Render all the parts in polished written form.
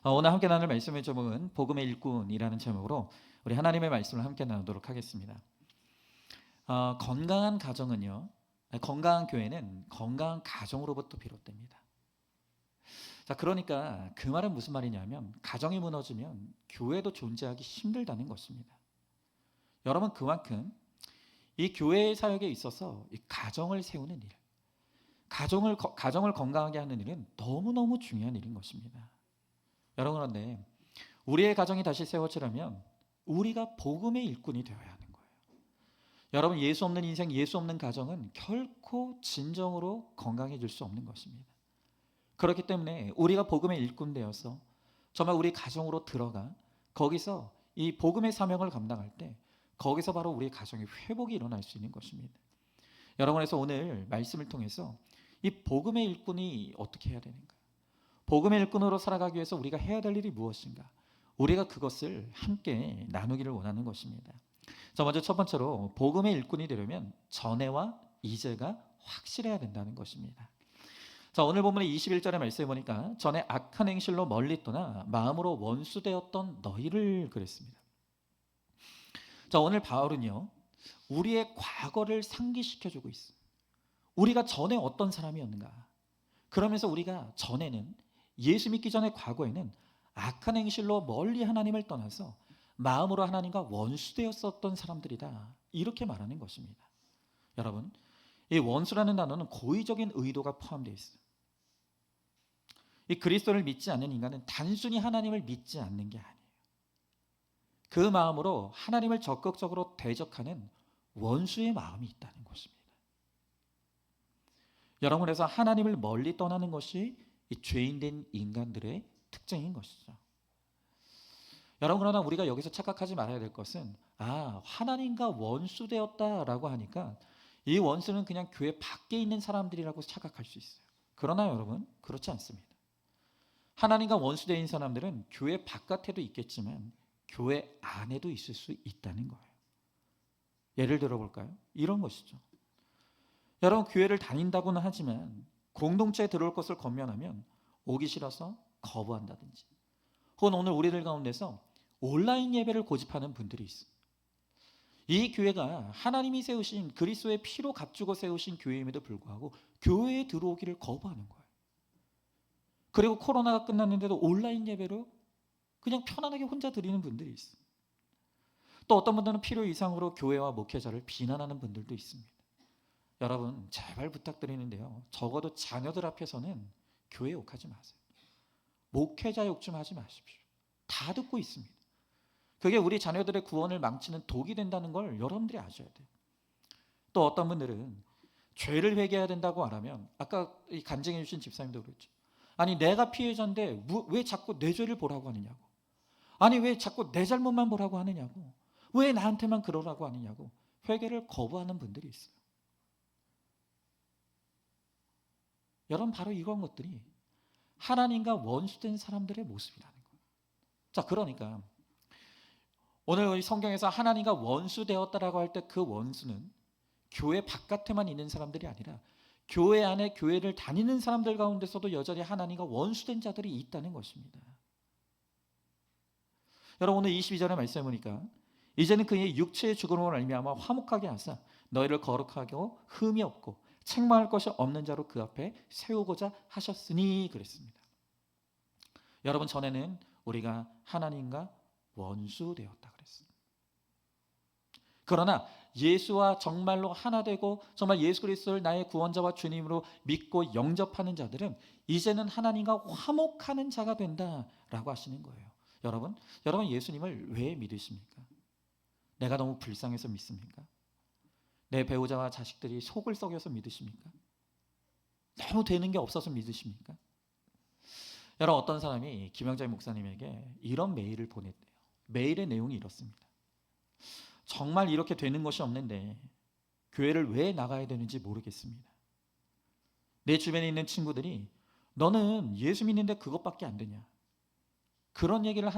오늘 함께 나눌 말씀의 제목은 복음의 일꾼이라는 제목으로 우리 하나님의 말씀을 함께 나누도록 하겠습니다. 건강한 가정은요, 건강한 교회는 건강한 가정으로부터 비롯됩니다. 자, 그러니까 그 말은 무슨 말이냐면 가정이 무너지면 교회도 존재하기 힘들다는 것입니다. 여러분, 그만큼 이 교회의 사역에 있어서 이 가정을 세우는 일, 가정을 건강하게 하는 일은 너무너무 중요한 일인 것입니다. 여러분, 그런데 우리의 가정이 다시 세워지려면 우리가 복음의 일꾼이 되어야 하는 거예요. 여러분, 예수 없는 인생, 예수 없는 가정은 결코 진정으로 건강해질 수 없는 것입니다. 그렇기 때문에 우리가 복음의 일꾼 되어서 정말 우리 가정으로 들어가 거기서 이 복음의 사명을 감당할 때 거기서 바로 우리 가정의 회복이 일어날 수 있는 것입니다. 여러분에서 오늘 말씀을 통해서 이 복음의 일꾼이 어떻게 해야 되는가, 복음의 일꾼으로 살아가기 위해서 우리가 해야 될 일이 무엇인가, 우리가 그것을 함께 나누기를 원하는 것입니다. 자, 먼저 첫 번째로 복음의 일꾼이 되려면 전해와 이제가 확실해야 된다는 것입니다. 자, 오늘 본문의 21절의 말씀에 보니까 전에 악한 행실로 멀리 떠나 마음으로 원수되었던 너희를 그랬습니다. 자, 오늘 바울은요, 우리의 과거를 상기시켜주고 있습니다. 우리가 전에 어떤 사람이었는가, 그러면서 우리가 전에는, 예수 믿기 전의 과거에는 악한 행실로 멀리 하나님을 떠나서 마음으로 하나님과 원수되었었던 사람들이다, 이렇게 말하는 것입니다. 여러분, 이 원수라는 단어는 고의적인 의도가 포함되어 있어요. 이 그리스도를 믿지 않는 인간은 단순히 하나님을 믿지 않는 게 아니에요. 그 마음으로 하나님을 적극적으로 대적하는 원수의 마음이 있다는 것입니다. 여러분, 그래서 하나님을 멀리 떠나는 것이 이 죄인된 인간들의 특징인 것이죠. 여러분, 그러나 우리가 여기서 착각하지 말아야 될 것은, 하나님과 원수되었다라고 하니까 이 원수는 그냥 교회 밖에 있는 사람들이라고 착각할 수 있어요. 그러나 여러분, 그렇지 않습니다. 하나님과 원수된 사람들은 교회 바깥에도 있겠지만 교회 안에도 있을 수 있다는 거예요. 예를 들어볼까요? 이런 것이죠. 여러분, 교회를 다닌다고는 하지만 공동체에 들어올 것을 권면하면 오기 싫어서 거부한다든지, 혹은 오늘 우리들 가운데서 온라인 예배를 고집하는 분들이 있어요. 이 교회가 하나님이 세우신 그리스도의 피로 값주고 세우신 교회임에도 불구하고 교회에 들어오기를 거부하는 거예요. 그리고 코로나가 끝났는데도 온라인 예배로 그냥 편안하게 혼자 드리는 분들이 있어요. 또 어떤 분들은 필요 이상으로 교회와 목회자를 비난하는 분들도 있습니다. 여러분, 제발 부탁드리는데요, 적어도 자녀들 앞에서는 교회 욕하지 마세요. 목회자 욕 좀 하지 마십시오. 다 듣고 있습니다. 그게 우리 자녀들의 구원을 망치는 독이 된다는 걸 여러분들이 아셔야 돼요. 또 어떤 분들은 죄를 회개해야 된다고 말하면, 아까 이 간증해 주신 집사님도 그랬죠. 아니, 내가 피해자인데 왜 자꾸 내 죄를 보라고 하느냐고, 아니 왜 자꾸 내 잘못만 보라고 하느냐고, 왜 나한테만 그러라고 하느냐고 회개를 거부하는 분들이 있어요. 여러분, 바로 이런 것들이 하나님과 원수된 사람들의 모습이라는 거예요. 자, 그러니까 오늘 성경에서 하나님과 원수되었다라고 할 때 그 원수는 교회 바깥에만 있는 사람들이 아니라 교회 안에 교회를 다니는 사람들 가운데서도 여전히 하나님과 원수된 자들이 있다는 것입니다. 여러분, 오늘 22절의 말씀해 보니까 이제는 그의 육체의 죽음으로 말미암아 화목하게 하사 너희를 거룩하게 하고 흠이 없고 책망할 것이 없는 자로 그 앞에 세우고자 하셨으니 그랬습니다. 여러분, 전에는 우리가 하나님과 원수되었다 그랬습니다. 그러나 예수와 정말로 하나 되고 정말 예수 그리스도를 나의 구원자와 주님으로 믿고 영접하는 자들은 이제는 하나님과 화목하는 자가 된다라고 하시는 거예요. 여러분 예수님을 왜 믿으십니까? 내가 너무 불쌍해서 믿습니까? 내 배우자와 자식들이 속을 썩여서 믿으십니까? 너무 되는 게 없어서 믿으십니까? 여러분, 어떤 사람이 김영자 목사님에게 이런 메일을 보냈대요. 메일의 내용이 이렇습니다. 정말 이렇게 되는 것이 없는데 교회를 왜 나가야 되는지 모르겠습니다. 내 주변에 있는 친구들이 너는 예수 믿는데 그것밖에 안 되냐, 그런 얘기를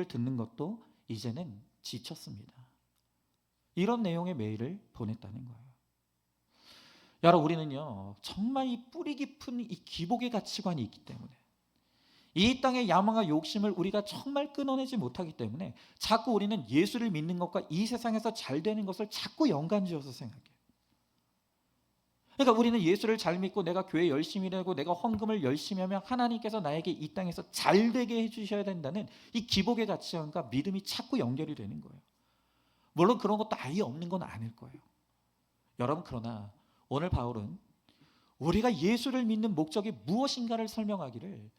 듣는 것도 이제는 지쳤습니다. 이런 내용의 메일을 보냈다는 거예요. 여러분, 우리는요 정말 이 뿌리 깊은 이 기복의 가치관이 있기 때문에 이 땅의 야망과 욕심을 우리가 정말 끊어내지 못하기 때문에 자꾸 우리는 예수를 믿는 것과 이 세상에서 잘 되는 것을 자꾸 연관지어서 생각해요. 그러니까 우리는 예수를 잘 믿고 내가 교회 열심히 하고 내가 헌금을 열심히 하면 하나님께서 나에게 이 땅에서 잘 되게 해주셔야 된다는 이 기복의 가치관과 믿음이 자꾸 연결이 되는 거예요. 물론 그런 것도 아예 없는 건 아닐 거예요. 여러분, 그러나 오늘 바울은 우리가 예수를 믿는 목적이 무엇인가를 설명하기를,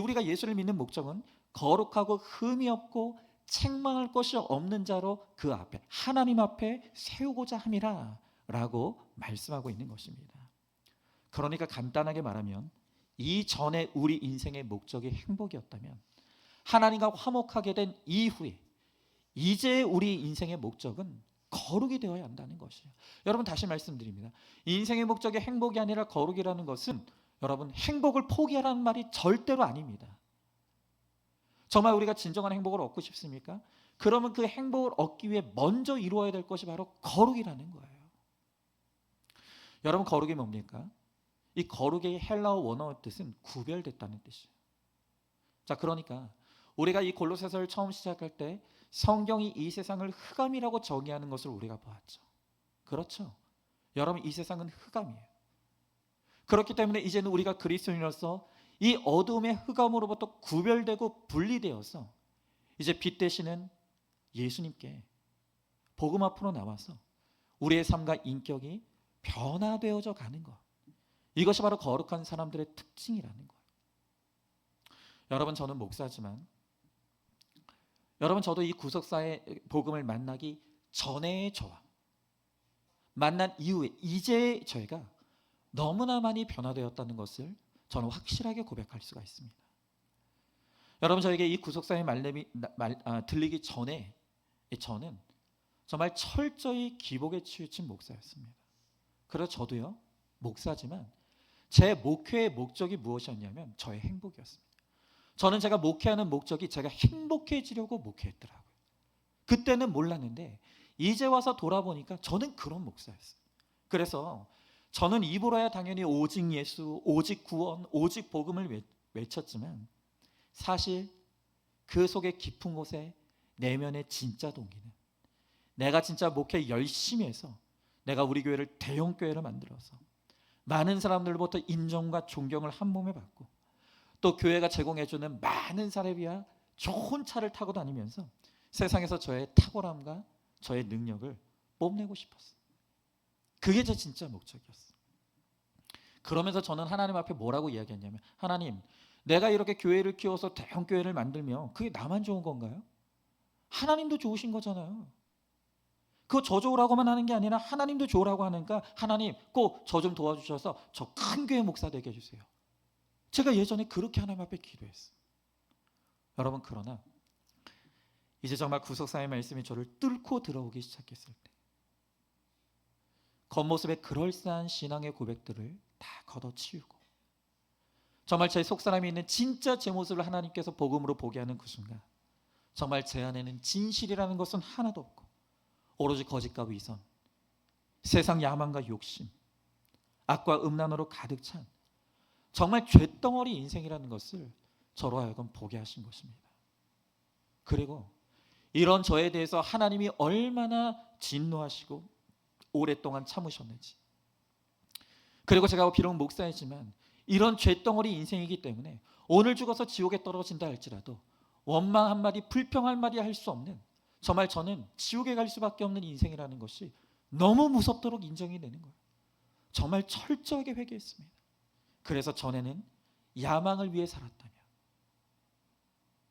우리가 예수를 믿는 목적은 거룩하고 흠이 없고 책망할 것이 없는 자로 그 앞에 하나님 앞에 세우고자 함이라 라고 말씀하고 있는 것입니다. 그러니까 간단하게 말하면 이전에 우리 인생의 목적이 행복이었다면 하나님과 화목하게 된 이후에 이제 우리 인생의 목적은 거룩이 되어야 한다는 것이에요. 여러분, 다시 말씀드립니다. 인생의 목적이 행복이 아니라 거룩이라는 것은 여러분, 행복을 포기하라는 말이 절대로 아닙니다. 정말 우리가 진정한 행복을 얻고 싶습니까? 그러면 그 행복을 얻기 위해 먼저 이루어야 될 것이 바로 거룩이라는 거예요. 여러분, 거룩이 뭡니까? 이 거룩의 헬라어 원어의 뜻은 구별됐다는 뜻이에요. 자, 그러니까 우리가 이 골로새서를 처음 시작할 때 성경이 이 세상을 흑암이라고 정의하는 것을 우리가 보았죠. 그렇죠? 여러분, 이 세상은 흑암이에요. 그렇기 때문에 이제는 우리가 그리스도인으로서 이 어둠의 흑암으로부터 구별되고 분리되어서 이제 빛 되시는 예수님께 복음 앞으로 나와서 우리의 삶과 인격이 변화되어져 가는 것, 이것이 바로 거룩한 사람들의 특징이라는 거예요. 여러분, 저는 목사지만 여러분, 저도 이 구속사의 복음을 만나기 전의 저와 만난 이후에 이제 저희가 너무나 많이 변화되었다는 것을 저는 확실하게 고백할 수가 있습니다. 여러분, 저에게 이 구속사의 말씀이 들리기 전에 저는 정말 철저히 기복에 치우친 목사였습니다. 그래서 저도요, 목사지만 제 목회의 목적이 무엇이었냐면 저의 행복이었습니다. 저는 제가 목회하는 목적이 제가 행복해지려고 목회했더라고요. 그때는 몰랐는데 이제 와서 돌아보니까 저는 그런 목사였어요. 그래서 저는 입으로야 당연히 오직 예수, 오직 구원, 오직 복음을 외쳤지만 사실 그 속에 깊은 곳에 내면의 진짜 동기는 내가 진짜 목회 열심히 해서 내가 우리 교회를 대형 교회로 만들어서 많은 사람들로부터 인정과 존경을 한 몸에 받고 또 교회가 제공해주는 많은 사례비와 좋은 차를 타고 다니면서 세상에서 저의 탁월함과 저의 능력을 뽐내고 싶었어요. 그게 제 진짜 목적이었어요. 그러면서 저는 하나님 앞에 뭐라고 이야기했냐면, 하나님, 내가 이렇게 교회를 키워서 대형 교회를 만들면 그게 나만 좋은 건가요? 하나님도 좋으신 거잖아요. 그거 저 좋으라고만 하는 게 아니라 하나님도 좋으라고 하니까 하나님 꼭 저 좀 도와주셔서 저 큰 교회 목사 되게 해주세요. 제가 예전에 그렇게 하나님 앞에 기도했어요. 여러분, 그러나 이제 정말 구속사의 말씀이 저를 뚫고 들어오기 시작했을 때 겉모습의 그럴싸한 신앙의 고백들을 다 걷어치우고 정말 제 속사람이 있는 진짜 제 모습을 하나님께서 복음으로 보게 하는 그 순간 정말 제 안에는 진실이라는 것은 하나도 없고 오로지 거짓과 위선, 세상 야망과 욕심, 악과 음란으로 가득 찬 정말 쇳덩어리 인생이라는 것을 저로 하여금 보게 하신 것입니다. 그리고 이런 저에 대해서 하나님이 얼마나 진노하시고 오랫동안 참으셨는지, 그리고 제가 비록 목사이지만 이런 쇳덩어리 인생이기 때문에 오늘 죽어서 지옥에 떨어진다 할지라도 원망 한마디, 불평 한마디 할 수 없는, 정말 저는 지옥에 갈 수밖에 없는 인생이라는 것이 너무 무섭도록 인정이 되는 거예요. 정말 철저하게 회개했습니다. 그래서 전에는 야망을 위해 살았다면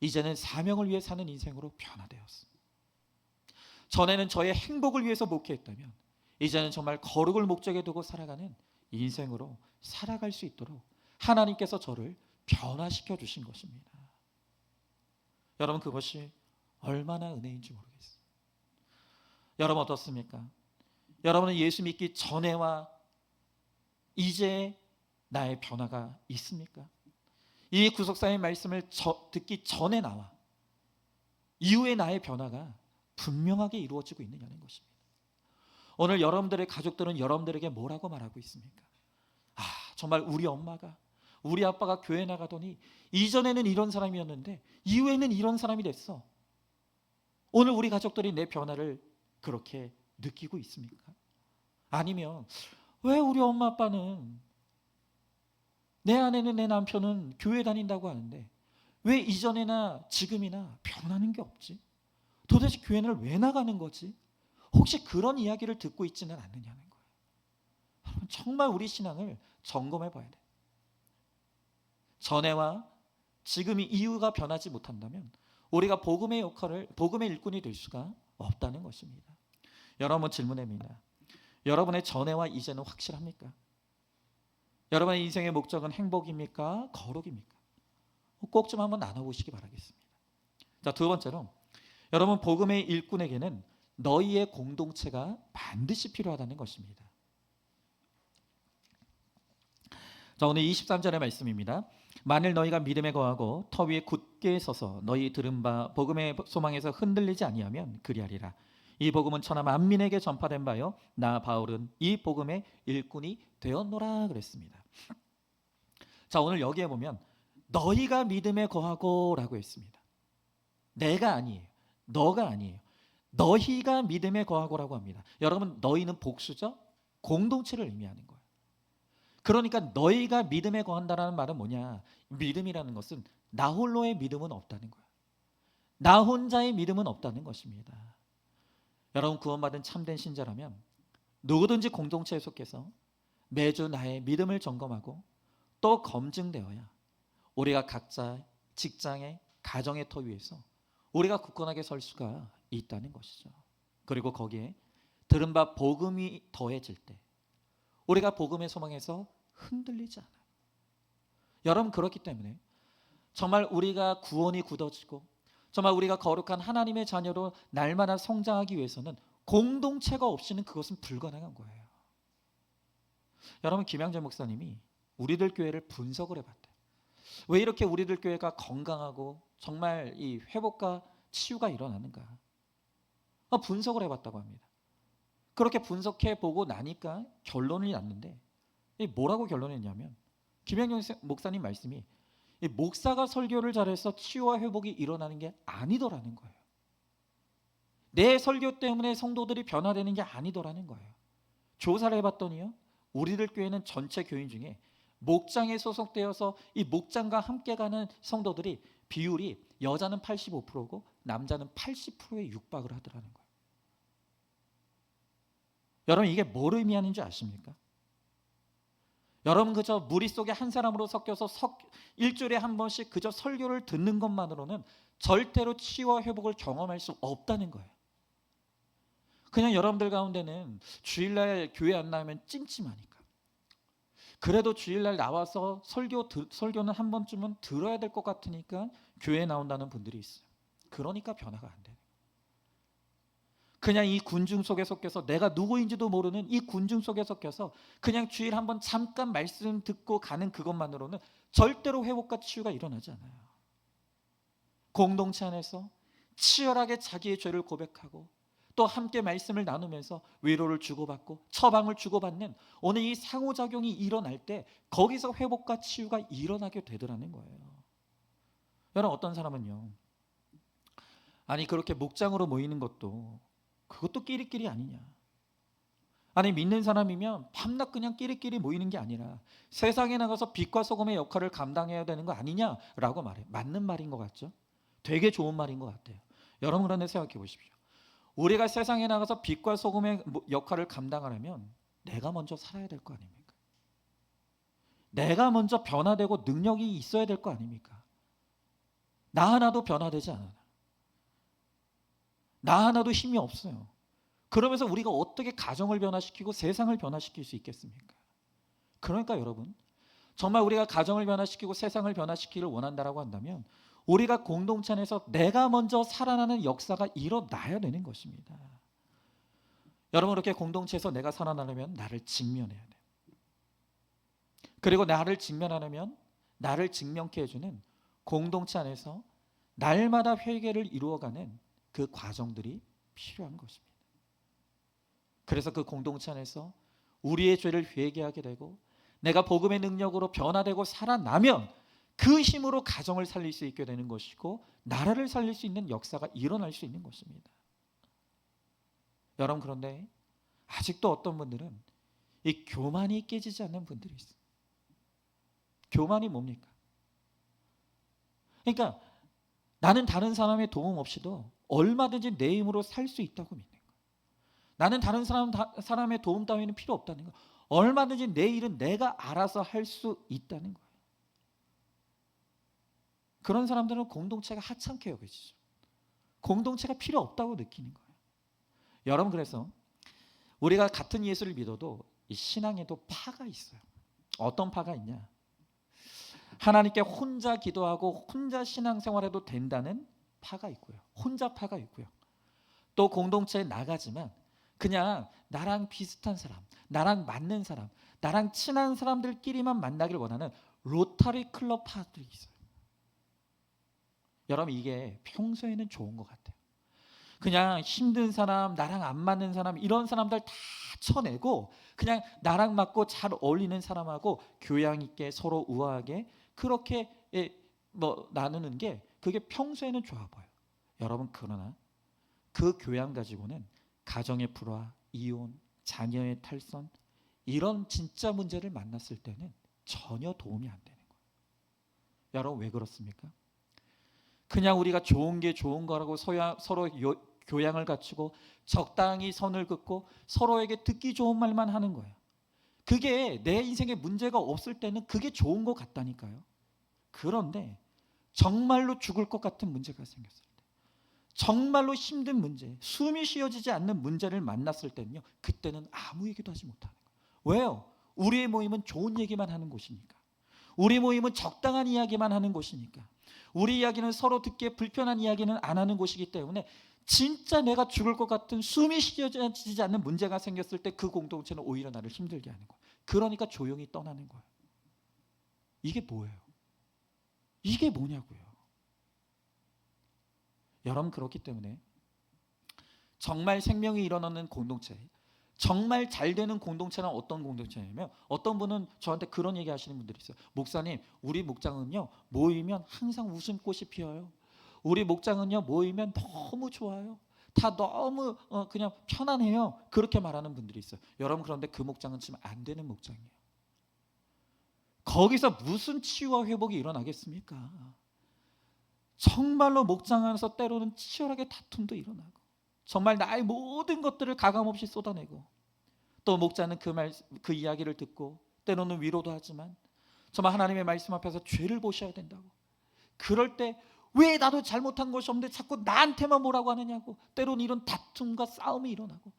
이제는 사명을 위해 사는 인생으로 변화되었습니다. 전에는 저의 행복을 위해서 목회했다면 이제는 정말 거룩을 목적에 두고 살아가는 인생으로 살아갈 수 있도록 하나님께서 저를 변화시켜 주신 것입니다. 여러분, 그것이 얼마나 은혜인지 모르겠어요. 여러분, 어떻습니까? 여러분은 예수 믿기 전에와 이제 나의 변화가 있습니까? 이 구속사의 말씀을 듣기 전에 나와 이후에 나의 변화가 분명하게 이루어지고 있느냐는 것입니다. 오늘 여러분들의 가족들은 여러분들에게 뭐라고 말하고 있습니까? 정말 우리 엄마가, 우리 아빠가 교회 나가더니 이전에는 이런 사람이었는데 이후에는 이런 사람이 됐어. 오늘 우리 가족들이 내 변화를 그렇게 느끼고 있습니까? 아니면 왜 우리 엄마 아빠는, 내 아내는, 내 남편은 교회 다닌다고 하는데 왜 이전이나 지금이나 변하는 게 없지? 도대체 교회는 왜 나가는 거지? 혹시 그런 이야기를 듣고 있지는 않느냐는 거예요. 여러분, 정말 우리 신앙을 점검해 봐야 돼요. 전에와 지금이 이유가 변하지 못한다면 우리가 복음의 역할을, 복음의 일꾼이 될 수가 없다는 것입니다. 여러분, 질문입니다. 여러분의 전에와 이제는 확실합니까? 여러분의 인생의 목적은 행복입니까? 거룩입니까? 꼭 좀 한번 나눠보시기 바라겠습니다. 자, 두 번째로, 여러분, 복음의 일꾼에게는 너희의 공동체가 반드시 필요하다는 것입니다. 자, 오늘 23절의 말씀입니다. 만일 너희가 믿음에 거하고 터 위에 굳게 서서 너희 들은 바 복음의 소망에서 흔들리지 아니하면 그리하리라. 이 복음은 천하 만민에게 전파된 바요 나 바울은 이 복음의 일꾼이 되었노라 그랬습니다. 자, 오늘 여기에 보면 너희가 믿음에 거하고 라고 했습니다. 내가 아니에요. 너가 아니에요. 너희가 믿음에 거하고라고 합니다. 여러분, 너희는 복수죠? 공동체를 의미하는 거예요. 그러니까 너희가 믿음에 거한다라는 말은 뭐냐? 믿음이라는 것은 나 홀로의 믿음은 없다는 거예요. 나 혼자의 믿음은 없다는 것입니다. 여러분, 구원받은 참된 신자라면 누구든지 공동체에 속해서 매주 나의 믿음을 점검하고 또 검증되어야 우리가 각자 직장의, 가정의 터 위에서 우리가 굳건하게 설 수가 있다는 것이죠. 그리고 거기에 들은 바 복음이 더해질 때 우리가 복음의 소망에서 흔들리지 않아요. 여러분, 그렇기 때문에 정말 우리가 구원이 굳어지고 정말 우리가 거룩한 하나님의 자녀로 날마다 성장하기 위해서는 공동체가 없이는 그것은 불가능한 거예요. 여러분, 김양재 목사님이 우리들 교회를 분석을 해봤대요. 왜 이렇게 우리들 교회가 건강하고 정말 이 회복과 치유가 일어나는가? 분석을 해봤다고 합니다. 그렇게 분석해 보고 나니까 결론이 났는데, 뭐라고 결론했냐면 김양재 목사님 말씀이 목사가 설교를 잘해서 치유와 회복이 일어나는 게 아니더라는 거예요. 내 설교 때문에 성도들이 변화되는 게 아니더라는 거예요. 조사를 해봤더니요, 우리들 교회는 전체 교인 중에 목장에 소속되어서 이 목장과 함께 가는 성도들이 비율이 여자는 85%고 남자는 80%에 육박을 하더라는 거예요. 여러분, 이게 뭘 의미하는 줄 아십니까? 여러분, 그저 무리 속에 한 사람으로 섞여서 일주일에 한 번씩 그저 설교를 듣는 것만으로는 절대로 치유와 회복을 경험할 수 없다는 거예요. 그냥 여러분들 가운데는 주일날 교회 안 나오면 찜찜하니까, 그래도 주일날 나와서 설교는 한 번쯤은 들어야 될 것 같으니까 교회에 나온다는 분들이 있어요. 그러니까 변화가 안 돼요. 그냥 이 군중 속에 섞여서 내가 누구인지도 모르는 이 군중 속에 섞여서 그냥 주일 한번 잠깐 말씀 듣고 가는 그것만으로는 절대로 회복과 치유가 일어나지 않아요. 공동체 안에서 치열하게 자기의 죄를 고백하고 또 함께 말씀을 나누면서 위로를 주고받고 처방을 주고받는 오늘 이 상호작용이 일어날 때 거기서 회복과 치유가 일어나게 되더라는 거예요. 여러분, 어떤 사람은요, 아니 그렇게 목장으로 모이는 것도 그것도 끼리끼리 아니냐, 아니 믿는 사람이면 밤낮 그냥 끼리끼리 모이는 게 아니라 세상에 나가서 빛과 소금의 역할을 감당해야 되는 거 아니냐라고 말해요. 맞는 말인 것 같죠? 되게 좋은 말인 것 같아요. 여러분, 그런데 생각해 보십시오. 우리가 세상에 나가서 빛과 소금의 역할을 감당하려면 내가 먼저 살아야 될 거 아닙니까? 내가 먼저 변화되고 능력이 있어야 될 거 아닙니까? 나 하나도 변화되지 않아요. 나 하나도 힘이 없어요. 그러면서 우리가 어떻게 가정을 변화시키고 세상을 변화시킬 수 있겠습니까? 그러니까 여러분, 정말 우리가 가정을 변화시키고 세상을 변화시키기를 원한다라고 한다면 우리가 공동체 안에서 내가 먼저 살아나는 역사가 일어나야 되는 것입니다. 여러분, 그렇게 공동체에서 내가 살아나려면 나를 직면해야 돼요. 그리고 나를 직면하려면 나를 직면케 해주는 공동체 안에서 날마다 회개를 이루어가는 그 과정들이 필요한 것입니다. 그래서 그 공동체 안에서 우리의 죄를 회개하게 되고 내가 복음의 능력으로 변화되고 살아나면 그 힘으로 가정을 살릴 수 있게 되는 것이고 나라를 살릴 수 있는 역사가 일어날 수 있는 것입니다. 여러분, 그런데 아직도 어떤 분들은 이 교만이 깨지지 않는 분들이 있어요. 교만이 뭡니까? 그러니까 나는 다른 사람의 도움 없이도 얼마든지 내 힘으로 살 수 있다고 믿는 거예요. 나는 다른 사람의 도움 따위는 필요 없다는 거예요. 얼마든지 내 일은 내가 알아서 할 수 있다는 거예요. 그런 사람들은 공동체가 하찮게 여겨지죠. 공동체가 필요 없다고 느끼는 거예요. 여러분, 그래서 우리가 같은 예수를 믿어도 이 신앙에도 파가 있어요. 어떤 파가 있냐? 하나님께 혼자 기도하고 혼자 신앙생활해도 된다는 파가 있고요. 혼자 파가 있고요. 또 공동체에 나가지만 그냥 나랑 비슷한 사람, 나랑 맞는 사람, 나랑 친한 사람들끼리만 만나길 원하는 로터리 클럽 파들이 있어요. 여러분, 이게 평소에는 좋은 것 같아요. 그냥 힘든 사람, 나랑 안 맞는 사람, 이런 사람들 다 쳐내고 그냥 나랑 맞고 잘 어울리는 사람하고 교양 있게 서로 우아하게 그렇게 나누는 게 그게 평소에는 좋아 보여요. 여러분, 그러나 그 교양 가지고는 가정의 불화, 이혼, 자녀의 탈선 이런 진짜 문제를 만났을 때는 전혀 도움이 안 되는 거예요. 여러분, 왜 그렇습니까? 그냥 우리가 좋은 게 좋은 거라고 서로 교양을 갖추고 적당히 선을 긋고 서로에게 듣기 좋은 말만 하는 거예요. 그게 내 인생에 문제가 없을 때는 그게 좋은 것 같다니까요. 그런데 정말로 죽을 것 같은 문제가 생겼을 때, 정말로 힘든 문제, 숨이 쉬어지지 않는 문제를 만났을 때는요, 그때는 아무 얘기도 하지 못하는 거예요. 왜요? 우리의 모임은 좋은 얘기만 하는 곳이니까. 우리 모임은 적당한 이야기만 하는 곳이니까. 우리 이야기는 서로 듣기에 불편한 이야기는 안 하는 곳이기 때문에 진짜 내가 죽을 것 같은 숨이 쉬어지지 않는 문제가 생겼을 때 그 공동체는 오히려 나를 힘들게 하는 거예요. 그러니까 조용히 떠나는 거예요. 이게 뭐예요? 이게 뭐냐고요. 여러분, 그렇기 때문에 정말 생명이 일어나는 공동체, 정말 잘 되는 공동체는 어떤 공동체냐면, 어떤 분은 저한테 그런 얘기 하시는 분들이 있어요. 목사님, 우리 목장은요 모이면 항상 웃음꽃이 피어요. 우리 목장은요 모이면 너무 좋아요. 다 너무 그냥 편안해요. 그렇게 말하는 분들이 있어요. 여러분, 그런데 그 목장은 지금 안 되는 목장이에요. 거기서 무슨 치유와 회복이 일어나겠습니까? 정말로 목장 안에서 때로는 치열하게 다툼도 일어나고 정말 나의 모든 것들을 가감없이 쏟아내고, 또 목자는 그 이야기를 듣고 때로는 위로도 하지만 정말 하나님의 말씀 앞에서 죄를 보셔야 된다고, 그럴 때 왜 나도 잘못한 것이 없는데 자꾸 나한테만 뭐라고 하느냐고, 때로는 이런 다툼과 싸움이 일어나고,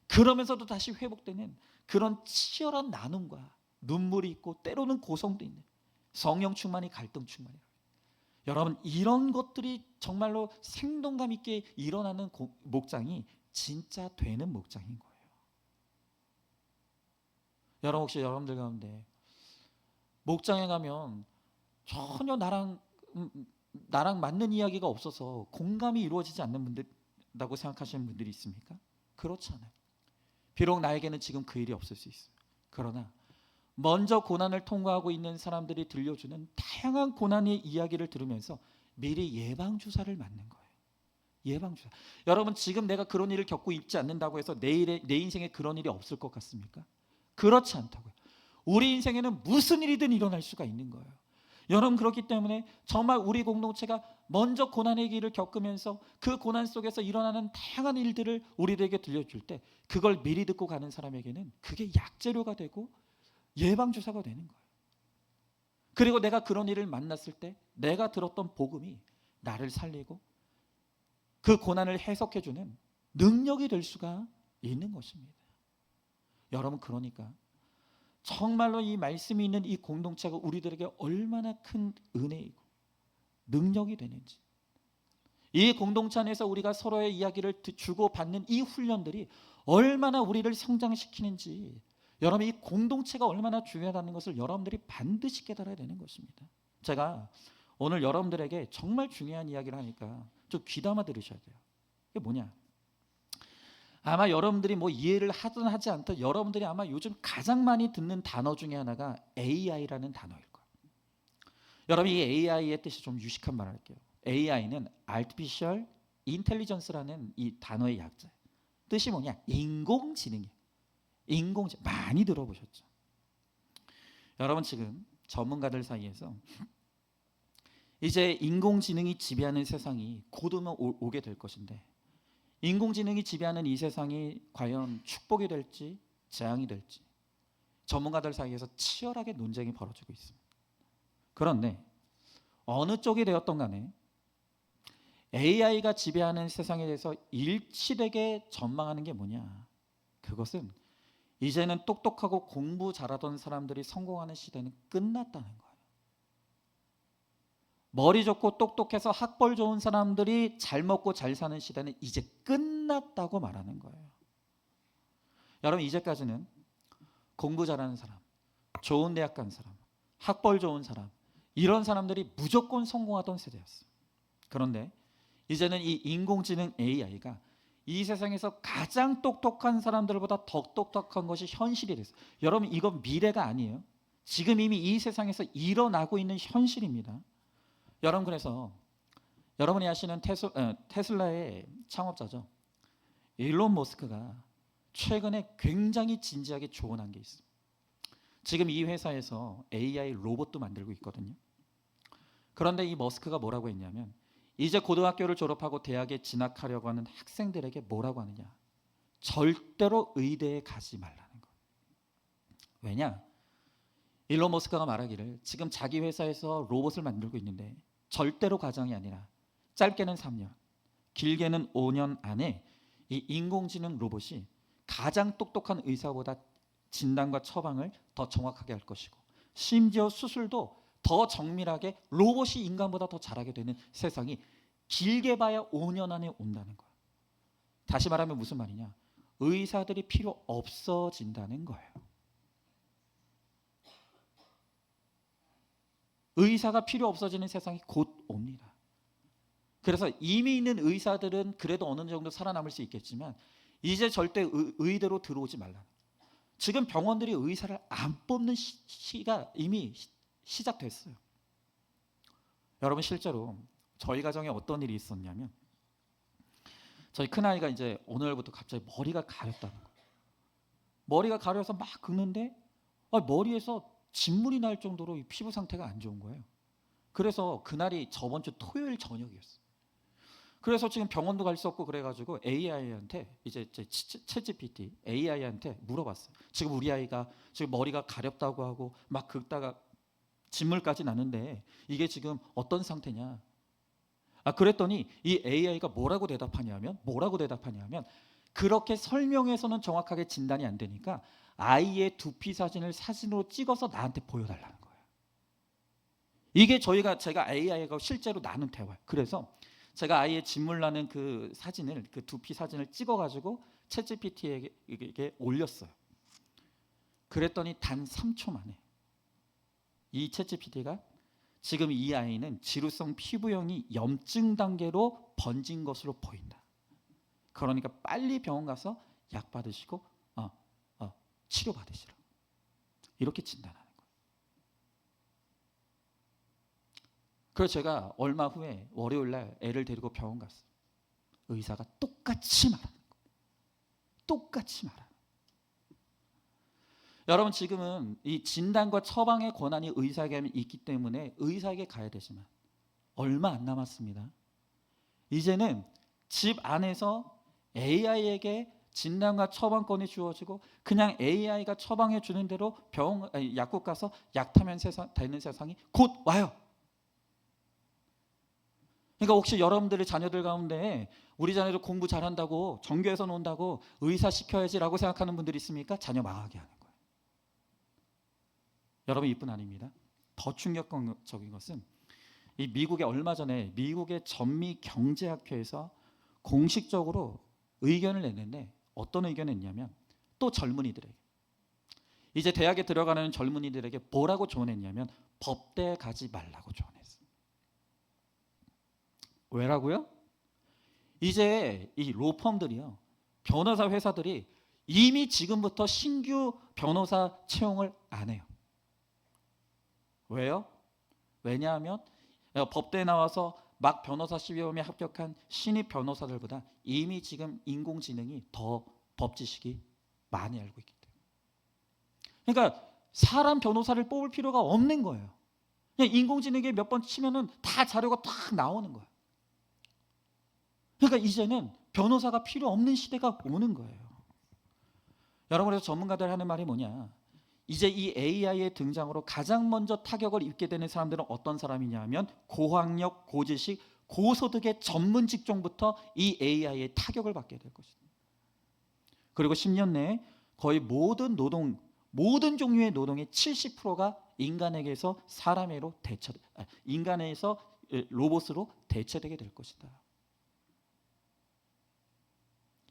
그러면서도 다시 회복되는 그런 치열한 나눔과 눈물이 있고 때로는 고성도 있는 성령 충만이 갈등 충만이에요. 여러분, 이런 것들이 정말로 생동감 있게 일어나는 목장이 진짜 되는 목장인 거예요. 여러분, 혹시 여러분들 가운데 목장에 가면 전혀 나랑 맞는 이야기가 없어서 공감이 이루어지지 않는 분들이라고 생각하시는 분들이 있습니까? 그렇지 않아요. 비록 나에게는 지금 그 일이 없을 수 있어요. 그러나 먼저 고난을 통과하고 있는 사람들이 들려주는 다양한 고난의 이야기를 들으면서 미리 예방주사를 맞는 거예요. 예방주사. 여러분, 지금 내가 그런 일을 겪고 있지 않는다고 해서 내 인생에 그런 일이 없을 것 같습니까? 그렇지 않다고요. 우리 인생에는 무슨 일이든 일어날 수가 있는 거예요. 여러분, 그렇기 때문에 정말 우리 공동체가 먼저 고난의 길을 겪으면서 그 고난 속에서 일어나는 다양한 일들을 우리들에게 들려줄 때 그걸 미리 듣고 가는 사람에게는 그게 약재료가 되고 예방주사가 되는 거예요. 그리고 내가 그런 일을 만났을 때 내가 들었던 복음이 나를 살리고 그 고난을 해석해주는 능력이 될 수가 있는 것입니다. 여러분, 그러니까 정말로 이 말씀이 있는 이 공동체가 우리들에게 얼마나 큰 은혜이고 능력이 되는지, 이 공동체 안에서 우리가 서로의 이야기를 주고받는 이 훈련들이 얼마나 우리를 성장시키는지, 여러분, 이 공동체가 얼마나 중요하다는 것을 여러분들이 반드시 깨달아야 되는 것입니다. 제가 오늘 여러분들에게 정말 중요한 이야기를 하니까 좀 귀담아 들으셔야 돼요. 이게 뭐냐? 아마 여러분들이 뭐 이해를 하든 하지 않든 여러분들이 아마 요즘 가장 많이 듣는 단어 중에 하나가 AI라는 단어일 거예요. 여러분, 이 AI의 뜻이 좀 유식한 말 할게요. AI는 Artificial Intelligence라는 이 단어의 약자예요. 뜻이 뭐냐? 인공지능이에요. 인공지능 많이 들어보셨죠? 여러분, 지금 전문가들 사이에서 이제 인공지능이 지배하는 세상이 곧 오게 될 것인데, 인공지능이 지배하는 이 세상이 과연 축복이 될지 재앙이 될지 전문가들 사이에서 치열하게 논쟁이 벌어지고 있습니다. 그런데 어느 쪽이 되었던 간에 AI가 지배하는 세상에 대해서 일치되게 전망하는 게 뭐냐? 그것은 이제는 똑똑하고 공부 잘하던 사람들이 성공하는 시대는 끝났다는 거예요. 머리 좋고 똑똑해서 학벌 좋은 사람들이 잘 먹고 잘 사는 시대는 이제 끝났다고 말하는 거예요. 여러분, 이제까지는 공부 잘하는 사람, 좋은 대학 간 사람, 학벌 좋은 사람, 이런 사람들이 무조건 성공하던 세대였어요. 그런데 이제는 이 인공지능 AI가 이 세상에서 가장 똑똑한 사람들보다 더 똑똑한 것이 현실이 됐어요. 여러분, 이건 미래가 아니에요. 지금 이미 이 세상에서 일어나고 있는 현실입니다. 여러분, 그래서 여러분이 아시는 테슬라의 창업자죠, 일론 머스크가 최근에 굉장히 진지하게 조언한 게 있습니다. 지금 이 회사에서 AI 로봇도 만들고 있거든요. 그런데 이 머스크가 뭐라고 했냐면, 이제 고등학교를 졸업하고 대학에 진학하려고 하는 학생들에게 뭐라고 하느냐? 절대로 의대에 가지 말라는 거예요. 왜냐? 일론 머스크가 말하기를 지금 자기 회사에서 로봇을 만들고 있는데 절대로 과정이 아니라 짧게는 3년, 길게는 5년 안에 이 인공지능 로봇이 가장 똑똑한 의사보다 진단과 처방을 더 정확하게 할 것이고, 심지어 수술도 더 정밀하게 로봇이 인간보다 더 잘하게 되는 세상이 길게 봐야 5년 안에 온다는 거예요. 다시 말하면 무슨 말이냐? 의사들이 필요 없어진다는 거예요. 의사가 필요 없어지는 세상이 곧 옵니다. 그래서 이미 있는 의사들은 그래도 어느 정도 살아남을 수 있겠지만 이제 절대 의대로 들어오지 말라는 거예요. 지금 병원들이 의사를 안 뽑는 시가 이미 시작됐어요. 여러분, 실제로 저희 가정에 어떤 일이 있었냐면, 저희 큰아이가 이제 오늘부터 갑자기 머리가 가렵다는 거예요. 머리가 가려서 막 긁는데 머리에서 진물이 날 정도로 피부 상태가 안 좋은 거예요. 그래서 그날이 저번 주 토요일 저녁이었어요. 그래서 지금 병원도 갈 수 없고 그래가지고 AI한테 이제 챗GPT AI한테 물어봤어요. 지금 우리 아이가 지금 머리가 가렵다고 하고 막 긁다가 진물까지 나는데 이게 지금 어떤 상태냐? 그랬더니 이 AI가 뭐라고 대답하냐면 그렇게 설명해서는 정확하게 진단이 안 되니까 아이의 두피 사진을 사진으로 찍어서 나한테 보여달라는 거예요. 이게 제가 AI하고 실제로 나눈 대화예요. 그래서 제가 아이의 진물 나는 그 사진을, 그 두피 사진을 찍어가지고 챗GPT에게 올렸어요. 그랬더니 단 3초 만에 이 챗GPT가 지금 이 아이는 지루성 피부염이 염증 단계로 번진 것으로 보인다. 그러니까 빨리 병원 가서 약 받으시고 치료 받으시라고, 이렇게 진단하는 거예요. 그래서 제가 얼마 후에 월요일 날 애를 데리고 병원 갔어요. 의사가 똑같이 말하는 거예요. 똑같이 말하는 거예요. 여러분, 지금은 이 진단과 처방의 권한이 의사에게 있기 때문에 의사에게 가야 되지만 얼마 안 남았습니다. 이제는 집 안에서 AI에게 진단과 처방권이 주어지고 그냥 AI가 처방해 주는 대로 약국 가서 약 타면 되는 세상이 곧 와요. 그러니까 혹시 여러분들의 자녀들 가운데 우리 자녀들 공부 잘한다고 전교에서 논다고 의사 시켜야지라고 생각하는 분들이 있습니까? 자녀 망하게 하는 거예요. 여러분, 이뿐 아닙니다. 더 충격적인 것은 이 얼마 전에 미국의 전미 경제학회에서 공식적으로 의견을 냈는데, 어떤 의견을 냈냐면 또 젊은이들에게, 이제 대학에 들어가는 젊은이들에게 뭐라고 조언했냐면 법대 가지 말라고 조언했어요. 왜라고요? 이제 이 로펌들이요, 변호사 회사들이 이미 지금부터 신규 변호사 채용을 안 해요. 왜요? 왜냐하면 법대에 나와서 막 변호사 시험에 합격한 신입 변호사들보다 이미 지금 인공지능이 더 법 지식이 많이 알고 있기 때문에. 그러니까 사람 변호사를 뽑을 필요가 없는 거예요. 그냥 인공지능에 몇 번 치면은 다 자료가 딱 나오는 거예요. 그러니까 이제는 변호사가 필요 없는 시대가 오는 거예요. 여러분, 그래서 전문가들 하는 말이 뭐냐? 이제 이 AI의 등장으로 가장 먼저 타격을 입게 되는 사람들은 어떤 사람이냐 하면 고학력, 고지식, 고소득의 전문 직종부터 이 AI의 타격을 받게 될 것이다. 그리고 10년 내에 거의 모든 종류의 노동의 70%가 인간에게서 인간에서 로봇으로 대체되게 될 것이다.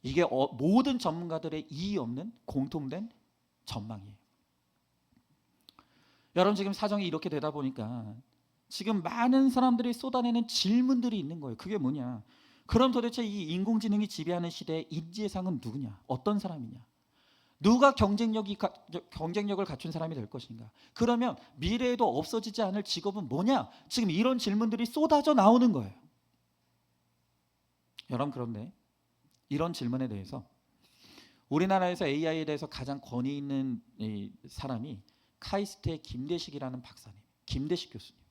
이게 모든 전문가들의 이의 없는 공통된 전망이에요. 여러분, 지금 사정이 이렇게 되다 보니까 지금 많은 사람들이 쏟아내는 질문들이 있는 거예요. 그게 뭐냐? 그럼 도대체 이 인공지능이 지배하는 시대의 인재상은 누구냐? 어떤 사람이냐? 누가 경쟁력을 갖춘 사람이 될 것인가? 그러면 미래에도 없어지지 않을 직업은 뭐냐? 지금 이런 질문들이 쏟아져 나오는 거예요. 여러분, 그런데 이런 질문에 대해서 우리나라에서 AI에 대해서 가장 권위 있는 사람이 카이스트의 김대식이라는 박사님, 김대식 교수님.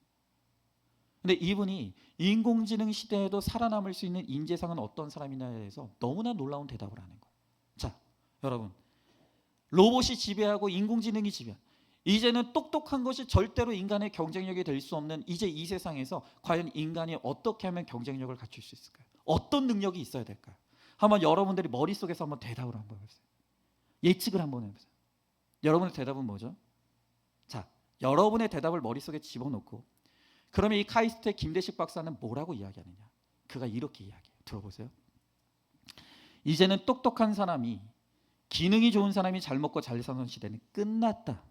근데 이분이 인공지능 시대에도 살아남을 수 있는 인재상은 어떤 사람이냐에 대해서 너무나 놀라운 대답을 하는 거예요. 자, 여러분, 로봇이 지배하고 인공지능이 지배하는, 이제는 똑똑한 것이 절대로 인간의 경쟁력이 될 수 없는 이제 이 세상에서 과연 인간이 어떻게 하면 경쟁력을 갖출 수 있을까요? 어떤 능력이 있어야 될까요? 한번 여러분들이 머릿속에서 한번 대답을 한번 해보세요. 예측을 한번 해보세요. 여러분의 대답은 뭐죠? 자, 여러분의 대답을 머릿속에 집어넣고 그러면 이 카이스트의 김대식 박사는 뭐라고 이야기하느냐? 그가 이렇게 이야기해요. 들어보세요. 이제는 똑똑한 사람이, 기능이 좋은 사람이 잘 먹고 잘 사는 시대는 끝났다.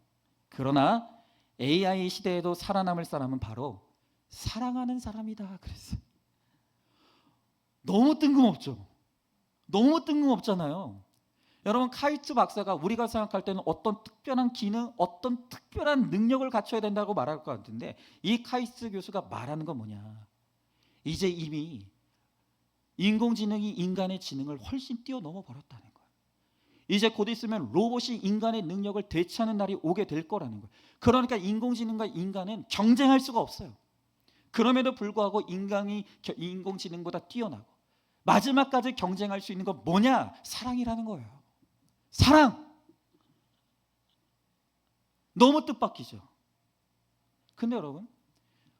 그러나 AI 시대에도 살아남을 사람은 바로 사랑하는 사람이다. 그랬어요. 너무 뜬금없죠? 너무 뜬금없잖아요. 여러분, 카이스트 박사가 우리가 생각할 때는 어떤 특별한 기능, 어떤 특별한 능력을 갖춰야 된다고 말할 것 같은데 이 카이스트 교수가 말하는 건 뭐냐? 이제 이미 인공지능이 인간의 지능을 훨씬 뛰어넘어 버렸다는 거예요. 이제 곧 있으면 로봇이 인간의 능력을 대체하는 날이 오게 될 거라는 거예요. 그러니까 인공지능과 인간은 경쟁할 수가 없어요. 그럼에도 불구하고 인간이 인공지능보다 뛰어나고 마지막까지 경쟁할 수 있는 건 뭐냐? 사랑이라는 거예요. 사랑. 너무 뜻밖이죠. 근데 여러분,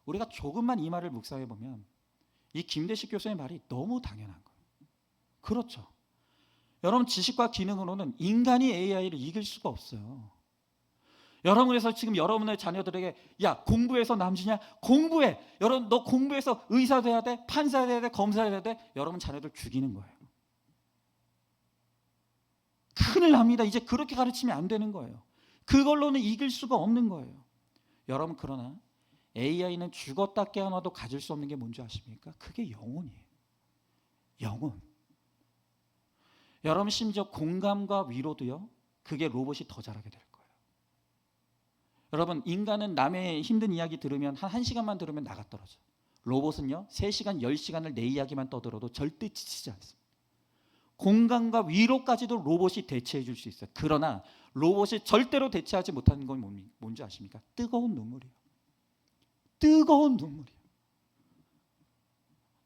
우리가 조금만 이 말을 묵상해 보면 이 김대식 교수의 말이 너무 당연한 거예요. 그렇죠. 여러분, 지식과 기능으로는 인간이 AI를 이길 수가 없어요. 여러분, 그래서 지금 여러분의 자녀들에게 야, 공부해서 남주냐? 공부해. 여러분, 너 공부해서 의사 돼야 돼, 판사 돼야 돼, 검사 돼야 돼. 여러분 자녀들 죽이는 거예요. 큰일 납니다. 이제 그렇게 가르치면 안 되는 거예요. 그걸로는 이길 수가 없는 거예요. 여러분, 그러나 AI는 죽었다 깨어나도 가질 수 없는 게 뭔지 아십니까? 그게 영혼이에요. 영혼. 여러분, 심지어 공감과 위로도요, 그게 로봇이 더 잘하게 될 거예요. 여러분, 인간은 남의 힘든 이야기 들으면 한 1시간만 들으면 나가 떨어져. 로봇은요 3시간, 10시간을 내 이야기만 떠들어도 절대 지치지 않습니다. 공감과 위로까지도 로봇이 대체해 줄 수 있어요. 그러나 로봇이 절대로 대체하지 못하는 건 뭔지 아십니까? 뜨거운 눈물이에요. 뜨거운 눈물이에요.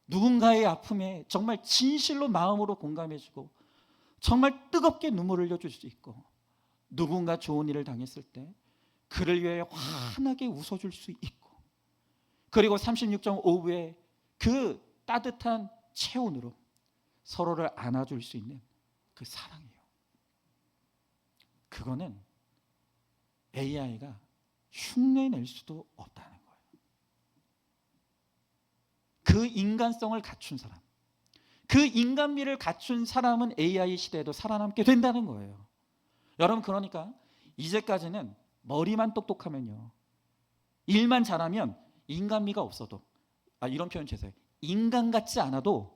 누군가의 아픔에 정말 진실로 마음으로 공감해주고 정말 뜨겁게 눈물을 흘려줄 수 있고, 누군가 좋은 일을 당했을 때 그를 위해 환하게 웃어줄 수 있고, 그리고 36.5부의 그 따뜻한 체온으로 서로를 안아줄 수 있는 그 사랑이에요. 그거는 AI가 흉내낼 수도 없다는 거예요. 그 인간성을 갖춘 사람, 그 인간미를 갖춘 사람은 AI 시대에도 살아남게 된다는 거예요. 여러분, 그러니까 이제까지는 머리만 똑똑하면요, 일만 잘하면 인간미가 없어도, 이런 표현 죄송해요, 인간 같지 않아도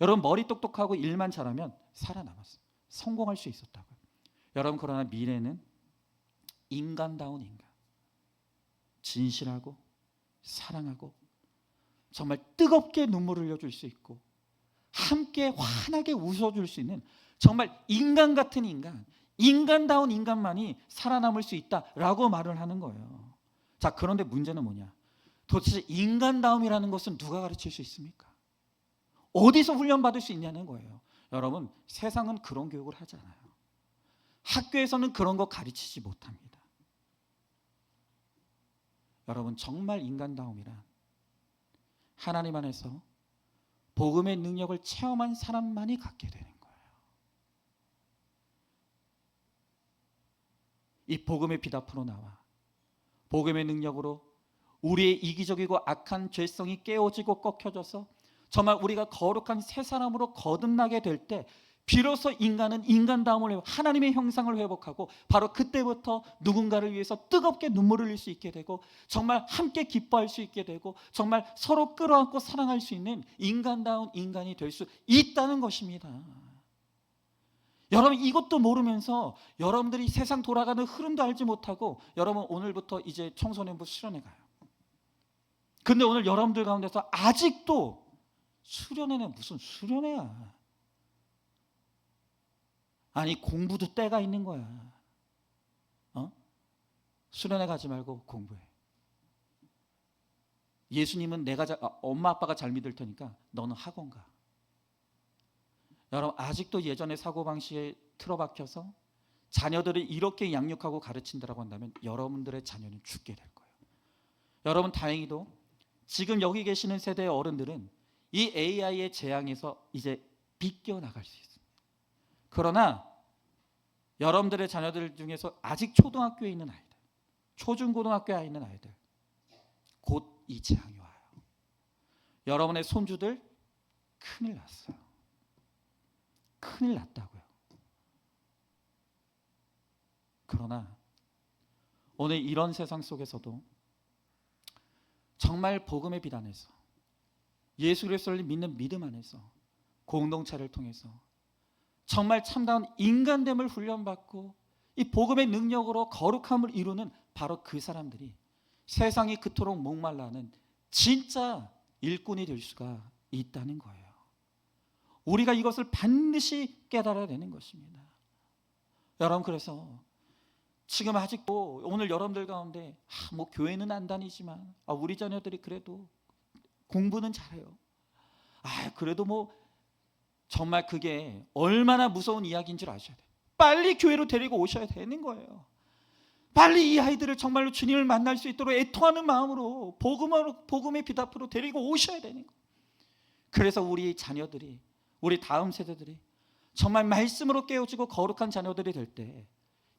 여러분 머리 똑똑하고 일만 잘하면 살아남았어요. 성공할 수 있었다고요. 여러분, 그러나 미래는 인간다운 인간, 진실하고 사랑하고 정말 뜨겁게 눈물을 흘려줄 수 있고 함께 환하게 웃어줄 수 있는 정말 인간 같은 인간, 인간다운 인간만이 살아남을 수 있다라고 말을 하는 거예요. 자, 그런데 문제는 뭐냐? 도대체 인간다움이라는 것은 누가 가르칠 수 있습니까? 어디서 훈련받을 수 있냐는 거예요. 여러분, 세상은 그런 교육을 하지 않아요. 학교에서는 그런 거 가르치지 못합니다. 여러분, 정말 인간다움이란 하나님 안에서 복음의 능력을 체험한 사람만이 갖게 되는 거예요. 이 복음의 빛 앞으로 나와 복음의 능력으로 우리의 이기적이고 악한 죄성이 깨어지고 꺾여져서 정말 우리가 거룩한 새 사람으로 거듭나게 될 때 비로소 인간은 인간다움을 하나님의 형상을 회복하고 바로 그때부터 누군가를 위해서 뜨겁게 눈물을 흘릴 수 있게 되고 정말 함께 기뻐할 수 있게 되고 정말 서로 끌어안고 사랑할 수 있는 인간다운 인간이 될 수 있다는 것입니다. 여러분, 이것도 모르면서 여러분들이 세상 돌아가는 흐름도 알지 못하고 여러분 오늘부터 이제 청소년부 수련회 가요. 근데 오늘 여러분들 가운데서 아직도 수련회는 무슨 수련회야? 아니, 공부도 때가 있는 거야. 수련회 가지 말고 공부해. 예수님은 엄마 아빠가 잘 믿을 테니까 너는 학원 가. 여러분, 아직도 예전의 사고방식에 틀어박혀서 자녀들을 이렇게 양육하고 가르친다라고 한다면 여러분들의 자녀는 죽게 될 거예요. 여러분, 다행히도 지금 여기 계시는 세대의 어른들은 이 AI의 재앙에서 이제 비껴나갈 수 있습니다. 그러나 여러분들의 자녀들 중에서 아직 초등학교에 있는 아이들, 초중고등학교에 있는 아이들, 곧 이 재앙이 와요. 여러분의 손주들 큰일 났어요. 큰일 났다고요. 그러나 오늘 이런 세상 속에서도 정말 복음의 빛 안에서 예수 그리스도를 믿는 믿음 안에서 공동체를 통해서 정말 참다운 인간됨을 훈련받고 이 복음의 능력으로 거룩함을 이루는 바로 그 사람들이 세상이 그토록 목말라하는 진짜 일꾼이 될 수가 있다는 거예요. 우리가 이것을 반드시 깨달아야 되는 것입니다. 여러분, 그래서 지금 아직도 오늘 여러분들 가운데 뭐 교회는 안 다니지만 우리 자녀들이 그래도 공부는 잘해요. 그래도 뭐 정말 그게 얼마나 무서운 이야기인 줄 아셔야 돼요. 빨리 교회로 데리고 오셔야 되는 거예요. 빨리 이 아이들을 정말로 주님을 만날 수 있도록 애통하는 마음으로 복음의 빛 앞으로 데리고 오셔야 되는 거예요. 그래서 우리 자녀들이, 우리 다음 세대들이 정말 말씀으로 깨어지고 거룩한 자녀들이 될 때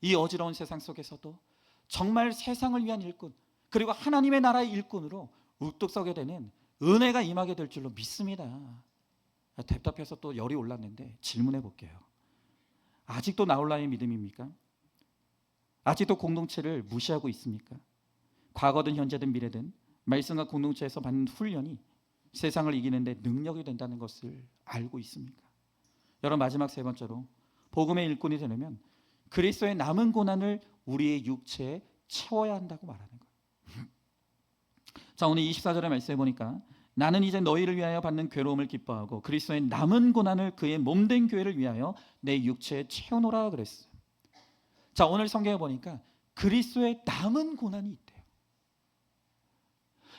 이 어지러운 세상 속에서도 정말 세상을 위한 일꾼, 그리고 하나님의 나라의 일꾼으로 우뚝 서게 되는 은혜가 임하게 될 줄로 믿습니다. 답답해서 또 열이 올랐는데 질문해 볼게요. 아직도 나홀라의 믿음입니까? 아직도 공동체를 무시하고 있습니까? 과거든 현재든 미래든 말씀과 공동체에서 받는 훈련이 세상을 이기는데 능력이 된다는 것을 알고 있습니까? 여러분, 마지막 세 번째로 복음의 일꾼이 되려면 그리스도의 남은 고난을 우리의 육체에 채워야 한다고 말하는 거예요. 자, 오늘 24절의 말씀해 보니까 나는 이제 너희를 위하여 받는 괴로움을 기뻐하고 그리스도의 남은 고난을 그의 몸된 교회를 위하여 내 육체에 채워놓으라 그랬어요. 자, 오늘 성경에 보니까 그리스도의 남은 고난이 있대요.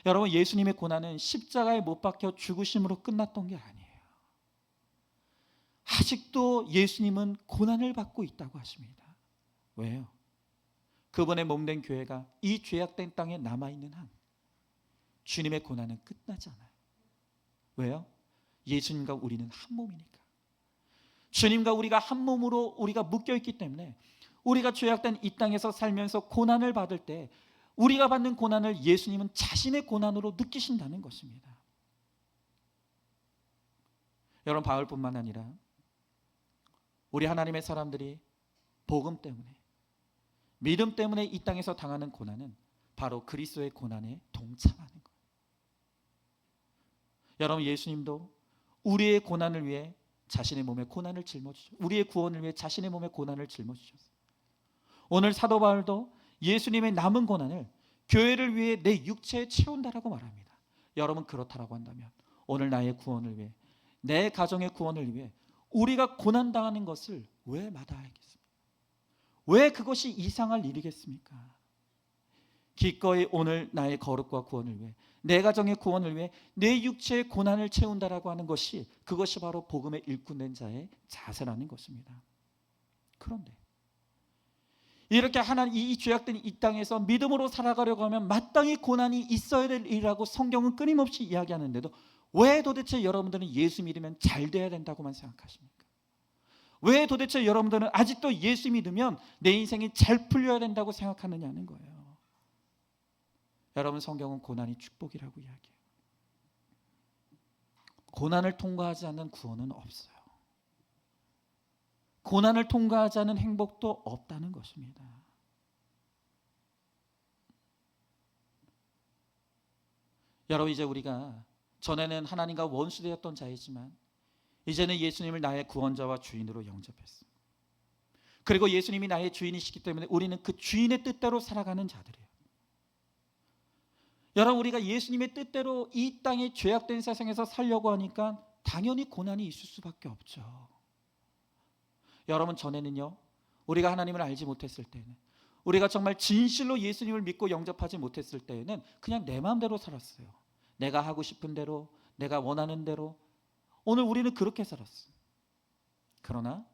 여러분, 예수님의 고난은 십자가에 못 박혀 죽으심으로 끝났던 게 아니에요. 아직도 예수님은 고난을 받고 있다고 하십니다. 왜요? 그분의 몸된 교회가 이 죄악된 땅에 남아있는 한 주님의 고난은 끝나지 않아요. 왜요? 예수님과 우리는 한 몸이니까. 주님과 우리가 한 몸으로 우리가 묶여있기 때문에 우리가 죄악된 이 땅에서 살면서 고난을 받을 때 우리가 받는 고난을 예수님은 자신의 고난으로 느끼신다는 것입니다. 여러분, 바울뿐만 아니라 우리 하나님의 사람들이 복음 때문에, 믿음 때문에 이 땅에서 당하는 고난은 바로 그리스도의 고난에 동참하는 거예요. 여러분, 예수님도 우리의 고난을 위해 자신의 몸에 고난을 짊어지셨어요. 우리의 구원을 위해 자신의 몸에 고난을 짊어지셨어요. 오늘 사도 바울도 예수님의 남은 고난을 교회를 위해 내 육체에 채운다라고 말합니다. 여러분 그렇다라고 한다면 오늘 나의 구원을 위해, 내 가정의 구원을 위해 우리가 고난당하는 것을 왜 마다하겠습니까? 왜 그것이 이상할 일이겠습니까? 기꺼이 오늘 나의 거룩과 구원을 위해, 내 가정의 구원을 위해 내 육체의 고난을 채운다라고 하는 것이, 그것이 바로 복음의 일꾼된 자의 자세라는 것입니다. 그런데 이렇게 하나님, 이 죄악된 이 땅에서 믿음으로 살아가려고 하면 마땅히 고난이 있어야 될 일이라고 성경은 끊임없이 이야기하는데도 왜 도대체 여러분들은 예수 믿으면 잘 돼야 된다고만 생각하십니까? 왜 도대체 여러분들은 아직도 예수 믿으면 내 인생이 잘 풀려야 된다고 생각하느냐는 거예요. 여러분, 성경은 고난이 축복이라고 이야기해요. 고난을 통과하지 않는 구원은 없어요. 고난을 통과하지 않은 행복도 없다는 것입니다. 여러분, 이제 우리가 전에는 하나님과 원수되었던 자이지만 이제는 예수님을 나의 구원자와 주인으로 영접했습니다. 그리고 예수님이 나의 주인이시기 때문에 우리는 그 주인의 뜻대로 살아가는 자들이에요. 여러분, 우리가 예수님의 뜻대로 이 땅의 죄악된 세상에서 살려고 하니까 당연히 고난이 있을 수밖에 없죠. 여러분, 전에는요, 우리가 하나님을 알지 못했을 때는, 우리가 정말 진실로 예수님을 믿고 영접하지 못했을 때에는 그냥 내 마음대로 살았어요. 내가 하고 싶은 대로, 내가 원하는 대로. 오늘 우리는 그렇게 살았어요. 그러나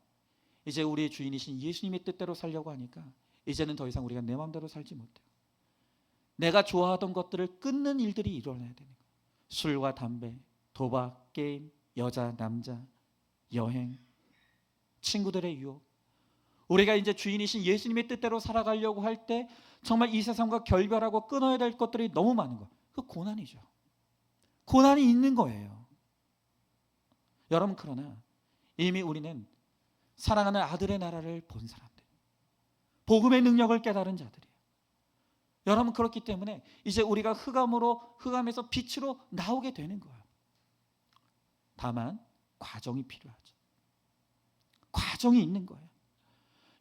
이제 우리의 주인이신 예수님의 뜻대로 살려고 하니까 이제는 더 이상 우리가 내 마음대로 살지 못해요. 내가 좋아하던 것들을 끊는 일들이 일어나야 되는 거예요. 술과 담배, 도박, 게임, 여자, 남자, 여행, 친구들의 유혹. 우리가 이제 주인이신 예수님의 뜻대로 살아가려고 할 때 정말 이 세상과 결별하고 끊어야 될 것들이 너무 많은 거예요. 그 고난이죠. 고난이 있는 거예요. 여러분, 그러나 이미 우리는 사랑하는 아들의 나라를 본 사람들, 복음의 능력을 깨달은 자들이에요. 여러분, 그렇기 때문에 이제 우리가 흑암에서 빛으로 나오게 되는 거예요. 다만 과정이 필요하죠. 과정이 있는 거예요.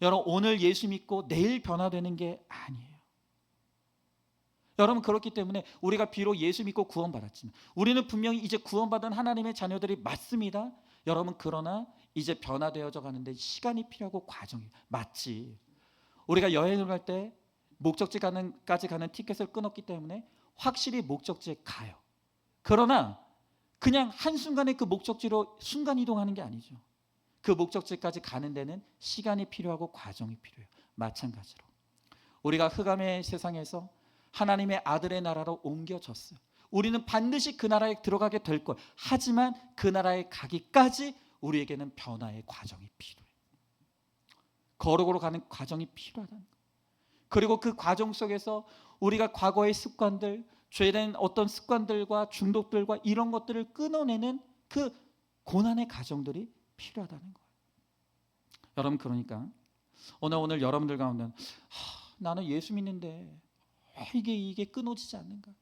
여러분, 오늘 예수 믿고 내일 변화되는 게 아니에요. 여러분, 그렇기 때문에 우리가 비록 예수 믿고 구원받았지만, 우리는 분명히 이제 구원받은 하나님의 자녀들이 맞습니다. 여러분, 그러나 이제 변화되어져 가는데 시간이 필요하고 과정이, 마치 우리가 여행을 갈 때 목적지까지 가는 티켓을 끊었기 때문에 확실히 목적지에 가요. 그러나 그냥 한순간에 그 목적지로 순간 이동하는 게 아니죠. 그 목적지까지 가는 데는 시간이 필요하고 과정이 필요해요. 마찬가지로 우리가 흑암의 세상에서 하나님의 아들의 나라로 옮겨졌어요. 우리는 반드시 그 나라에 들어가게 될 거예요. 하지만 그 나라에 가기까지 우리에게는 변화의 과정이 필요해요. 거룩으로 가는 과정이 필요하다는 거예요. 그리고 그 과정 속에서 우리가 과거의 습관들, 죄된 어떤 습관들과 중독들과 이런 것들을 끊어내는 그 고난의 과정들이 필요하다는 거예요. 여러분, 그러니까 오늘 여러분들 가운데 나는 예수 믿는데 이게 끊어지지 않는가?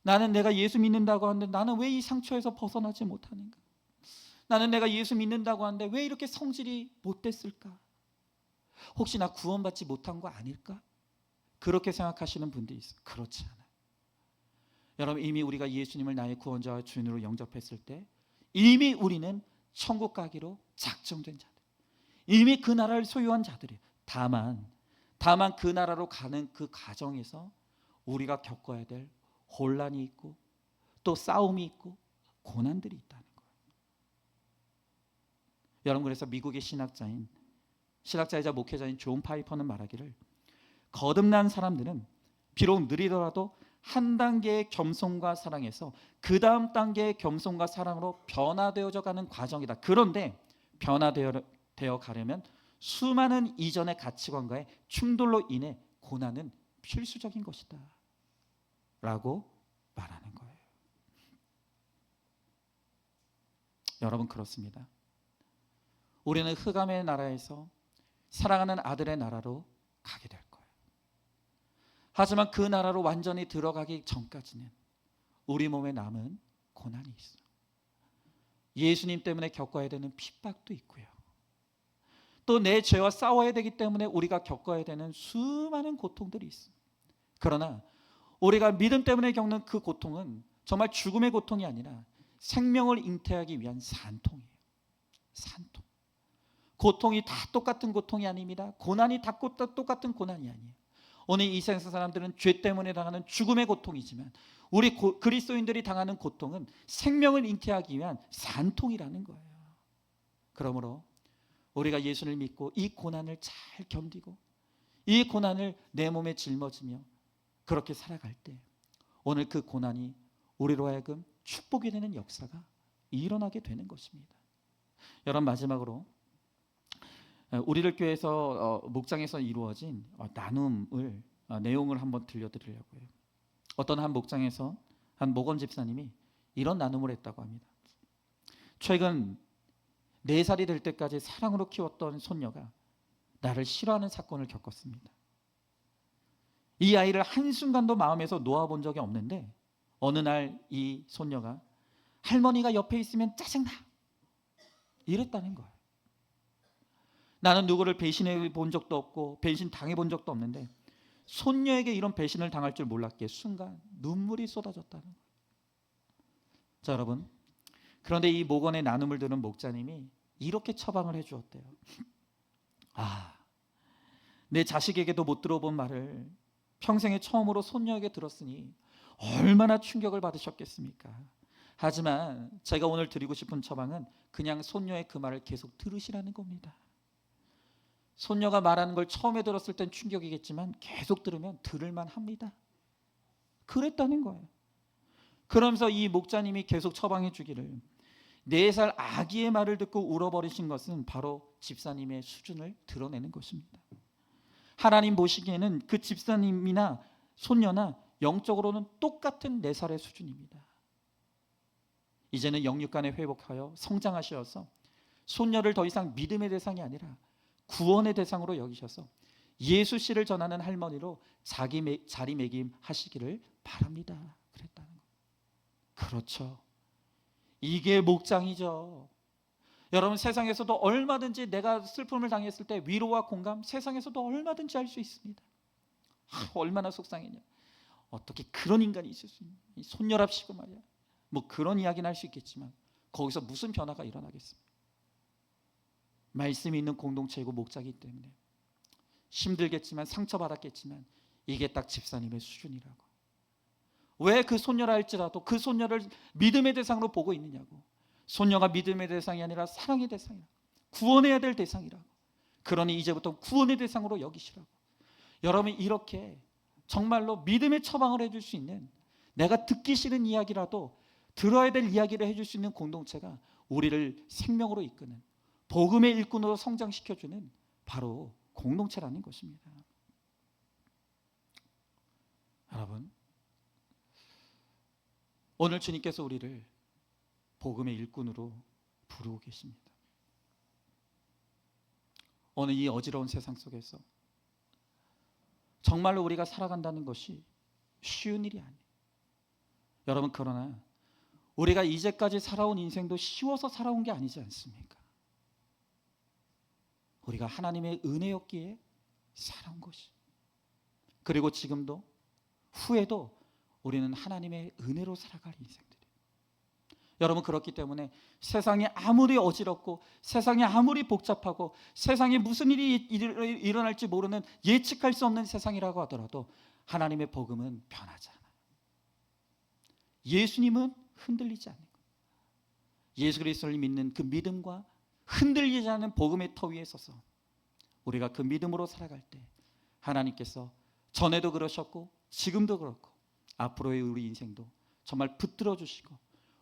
나는 내가 예수 믿는다고 하는데 나는 왜 이 상처에서 벗어나지 못하는가? 나는 내가 예수 믿는다고 하는데 왜 이렇게 성질이 못됐을까? 혹시 나 구원받지 못한 거 아닐까? 그렇게 생각하시는 분들이 있어요. 그렇지 않아요. 여러분, 이미 우리가 예수님을 나의 구원자와 주인으로 영접했을 때 이미 우리는 천국 가기로 작정된 자들, 이미 그 나라를 소유한 자들이에요. 다만 그 나라로 가는 그 과정에서 우리가 겪어야 될 혼란이 있고 또 싸움이 있고 고난들이 있다는 거예요. 여러분, 그래서 미국의 신학자이자 목회자인 존 파이퍼는 말하기를, 거듭난 사람들은 비록 느리더라도 한 단계의 겸손과 사랑에서 그 다음 단계의 겸손과 사랑으로 변화되어져 가는 과정이다. 그런데 변화되어 가려면 수많은 이전의 가치관과의 충돌로 인해 고난은 필수적인 것이다 라고 말하는 거예요. 여러분, 그렇습니다. 우리는 흑암의 나라에서 사랑하는 아들의 나라로 가게 될 거예요. 하지만 그 나라로 완전히 들어가기 전까지는 우리 몸에 남은 고난이 있어요. 예수님 때문에 겪어야 되는 핍박도 있고요. 또 내 죄와 싸워야 되기 때문에 우리가 겪어야 되는 수많은 고통들이 있습니다. 그러나 우리가 믿음 때문에 겪는 그 고통은 정말 죽음의 고통이 아니라 생명을 잉태하기 위한 산통이에요. 산통. 고통이 다 똑같은 고통이 아닙니다. 고난이 다 똑같은 고난이 아니에요. 오늘 이 세상 사람들은 죄 때문에 당하는 죽음의 고통이지만 우리 그리스도인들이 당하는 고통은 생명을 잉태하기 위한 산통이라는 거예요. 그러므로 우리가 예수를 믿고 이 고난을 잘 견디고 이 고난을 내 몸에 짊어지며 그렇게 살아갈 때 오늘 그 고난이 우리로 하여금 축복이 되는 역사가 일어나게 되는 것입니다. 여러분, 마지막으로 우리를 교회에서 목장에서 이루어진 나눔을 내용을 한번 들려드리려고 해요. 어떤 한 목장에서 한 목원 집사님이 이런 나눔을 했다고 합니다. 최근 4살이 될 때까지 사랑으로 키웠던 손녀가 나를 싫어하는 사건을 겪었습니다. 이 아이를 한순간도 마음에서 놓아본 적이 없는데 어느 날 이 손녀가 할머니가 옆에 있으면 짜증나 이랬다는 거예요. 나는 누구를 배신해 본 적도 없고 배신 당해 본 적도 없는데 손녀에게 이런 배신을 당할 줄 몰랐기에 순간 눈물이 쏟아졌다는 거예요. 자, 여러분, 그런데 이 목원의 나눔을 들은 목자님이 이렇게 처방을 해주었대요. 내 자식에게도 못 들어본 말을 평생에 처음으로 손녀에게 들었으니 얼마나 충격을 받으셨겠습니까? 하지만 제가 오늘 드리고 싶은 처방은 그냥 손녀의 그 말을 계속 들으시라는 겁니다. 손녀가 말하는 걸 처음에 들었을 땐 충격이겠지만 계속 들으면 들을만 합니다. 그랬다는 거예요. 그러면서 이 목자님이 계속 처방해 주기를 4살 아기의 말을 듣고 울어버리신 것은 바로 집사님의 수준을 드러내는 것입니다. 하나님 보시기에는 그 집사님이나 손녀나 영적으로는 똑같은 4살의 수준입니다. 이제는 영육간에 회복하여 성장하셔서 손녀를 더 이상 믿음의 대상이 아니라 구원의 대상으로 여기셔서 예수 씨를 전하는 할머니로 자리매김하시기를 바랍니다. 그랬다는 거예요. 그렇죠. 이게 목장이죠. 여러분, 세상에서도 얼마든지 내가 슬픔을 당했을 때 위로와 공감 세상에서도 얼마든지 할 수 있습니다. 얼마나 속상했냐. 어떻게 그런 인간이 있을 수 있냐. 손녀랍시고 말이야. 뭐 그런 이야기는 할 수 있겠지만 거기서 무슨 변화가 일어나겠습니까? 말씀이 있는 공동체이고 목자이기 때문에 힘들겠지만 상처받았겠지만 이게 딱 집사님의 수준이라고. 왜 그 손녀라 할지라도 그 손녀를 믿음의 대상으로 보고 있느냐고. 손녀가 믿음의 대상이 아니라 사랑의 대상이라고. 구원해야 될 대상이라고. 그러니 이제부터 구원의 대상으로 여기시라고. 여러분, 이렇게 정말로 믿음의 처방을 해줄 수 있는, 내가 듣기 싫은 이야기라도 들어야 될 이야기를 해줄 수 있는 공동체가 우리를 생명으로 이끄는, 복음의 일꾼으로 성장시켜주는 바로 공동체라는 것입니다. 여러분, 오늘 주님께서 우리를 복음의 일꾼으로 부르고 계십니다. 오늘 이 어지러운 세상 속에서 정말로 우리가 살아간다는 것이 쉬운 일이 아니에요. 여러분, 그러나 우리가 이제까지 살아온 인생도 쉬워서 살아온 게 아니지 않습니까? 우리가 하나님의 은혜였기에 살아온 것이, 그리고 지금도 후에도 우리는 하나님의 은혜로 살아갈 인생들이에요. 여러분, 그렇기 때문에 세상이 아무리 어지럽고 세상이 아무리 복잡하고 세상에 무슨 일이 일어날지 모르는 예측할 수 없는 세상이라고 하더라도 하나님의 복음은 변하지 않아요. 예수님은 흔들리지 않는 거예요. 예수 그리스도를 믿는 그 믿음과 흔들리지 않는 복음의 터 위에 서서 우리가 그 믿음으로 살아갈 때 하나님께서 전에도 그러셨고 지금도 그렇고 앞으로의 우리 인생도 정말 붙들어 주시고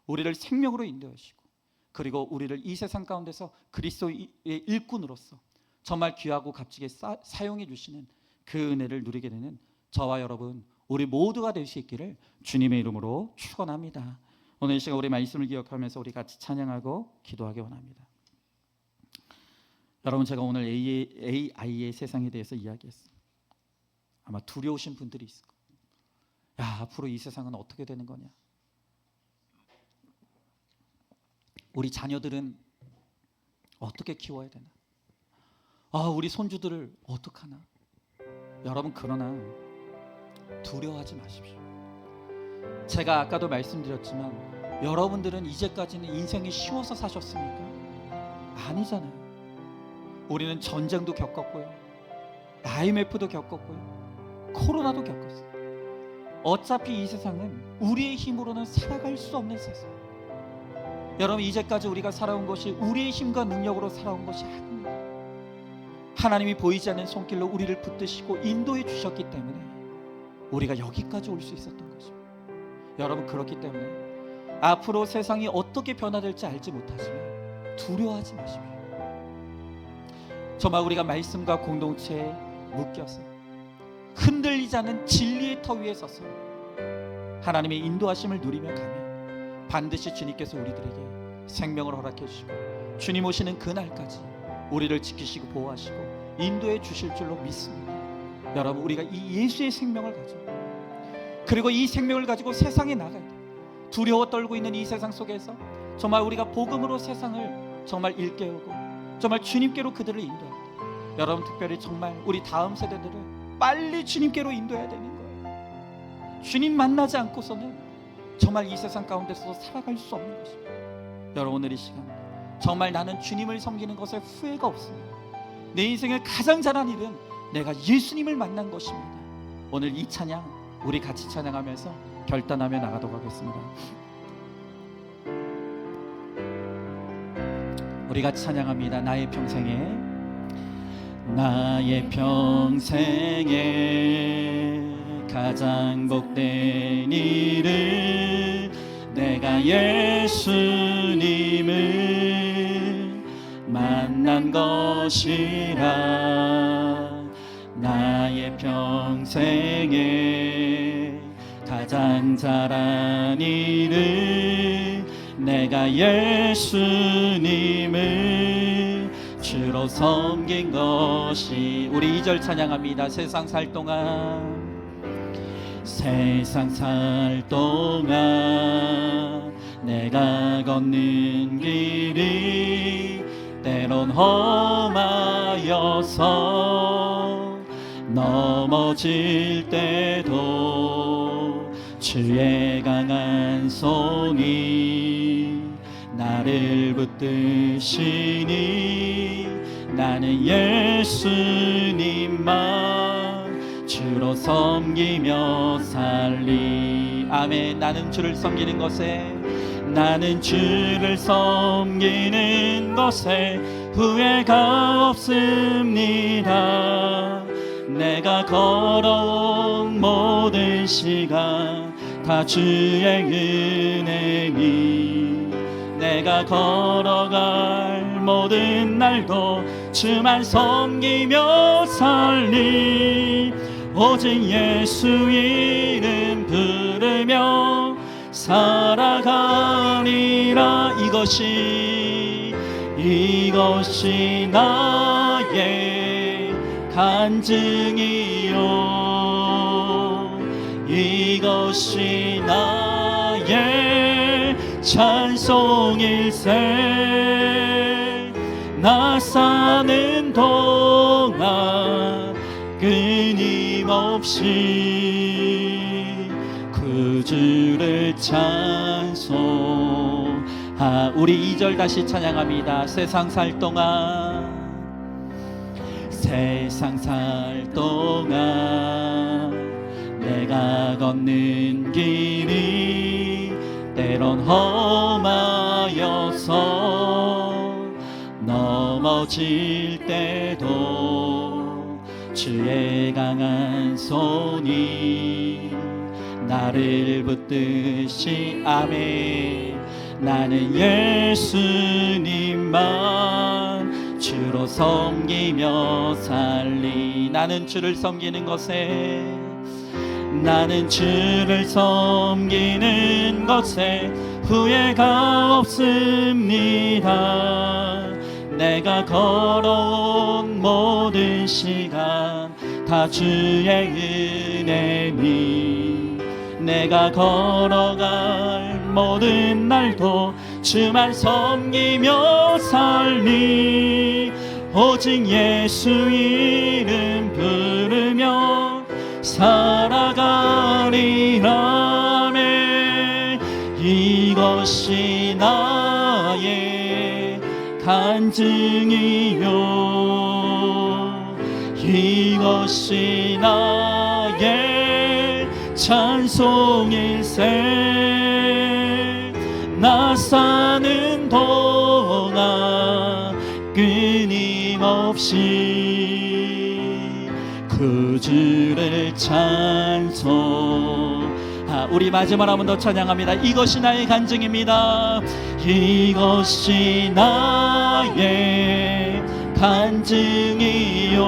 우리를 생명으로 인도하시고, 그리고 우리를 이 세상 가운데서 그리스도의 일꾼으로서 정말 귀하고 값지게 사용해 주시는 그 은혜를 누리게 되는 저와 여러분, 우리 모두가 될 수 있기를 주님의 이름으로 축원합니다. 오늘 이 시간 우리 말씀을 기억하면서 우리 같이 찬양하고 기도하기 원합니다. 여러분, 제가 오늘 AI의 세상에 대해서 이야기했어요. 아마 두려우신 분들이 있을 거예요. 야, 앞으로 이 세상은 어떻게 되는 거냐. 우리 자녀들은 어떻게 키워야 되나? 우리 손주들을 어떡하나? 여러분, 그러나 두려워하지 마십시오. 제가 아까도 말씀드렸지만 여러분들은 이제까지는 인생이 쉬워서 사셨습니까? 아니잖아요. 우리는 전쟁도 겪었고요, IMF도 겪었고요, 코로나도 겪었어요. 어차피 이 세상은 우리의 힘으로는 살아갈 수 없는 세상. 여러분, 이제까지 우리가 살아온 것이 우리의 힘과 능력으로 살아온 것이 아닙니다. 하나님이 보이지 않는 손길로 우리를 붙드시고 인도해 주셨기 때문에 우리가 여기까지 올 수 있었던 것입니다. 여러분, 그렇기 때문에 앞으로 세상이 어떻게 변화될지 알지 못하지만 두려워하지 마십시오. 정말 우리가 말씀과 공동체에 묶여서 흔들리지 않는 진리의 터 위에 서서 하나님의 인도하심을 누리며 가면 반드시 주님께서 우리들에게 생명을 허락해 주시고 주님 오시는 그날까지 우리를 지키시고 보호하시고 인도해 주실 줄로 믿습니다. 여러분, 우리가 이 예수의 생명을 가지고, 그리고 이 생명을 가지고 세상에 나가야 돼요. 두려워 떨고 있는 이 세상 속에서 정말 우리가 복음으로 세상을 정말 일깨우고 정말 주님께로 그들을 인도해야 돼요. 여러분, 특별히 정말 우리 다음 세대들을 빨리 주님께로 인도해야 되는 거예요. 주님 만나지 않고서는 정말 이 세상 가운데서 살아갈 수 없는 것입니다. 여러분, 오늘 이 시간 정말 나는 주님을 섬기는 것에 후회가 없습니다. 내 인생을 가장 잘한 일은 내가 예수님을 만난 것입니다. 오늘 이 찬양 우리 같이 찬양하면서 결단하며 나가도록 하겠습니다. 우리 같이 찬양합니다. 나의 평생에 가장 복된 일은 내가 예수님을 만난 것이라. 나의 평생에 가장 잘한 일은 내가 예수님을 주로 섬긴 것이. 우리 2절 찬양합니다. 세상 살 동안 내가 걷는 길이 때론 험하여서 넘어질 때도 주의 강한 손이 나를 붙드시니 나는 예수님만 주로 섬기며 살리. 아멘. 나는 주를 섬기는 것에 후회가 없습니다. 내가 걸어온 모든 시간 다 주의 은혜니, 내가 걸어갈 모든 날도 주만 섬기며 살리. 오직 예수 이름 부르며 살아가리라. 이것이 나의 간증이요, 이것이 나의 찬송일세. 나 사는 동안 끊임없이 구주를 찬송. 우리 2절 다시 찬양합니다. 세상 살 동안 내가 걷는 길이 때론 험하여서 넘어질 때도 주의 강한 손이 나를 붙드시. 아멘. 나는 예수님만 주로 섬기며 살리. 나는 주를 섬기는 것에 후회가 없습니다. 내가 걸어온 모든 시간 다 주의 은혜니, 내가 걸어갈 모든 날도 주만 섬기며 살리. 오직 예수 이름 부르며 살아가리라네. 이것이 나의 간증이요, 이것이 나의 찬송일세. 나 사는 동안 끊임없이 그 주를 찬송. 우리 마지막 한 번 더 찬양합니다. 이것이 나의 간증입니다. 이것이 나의 간증이요,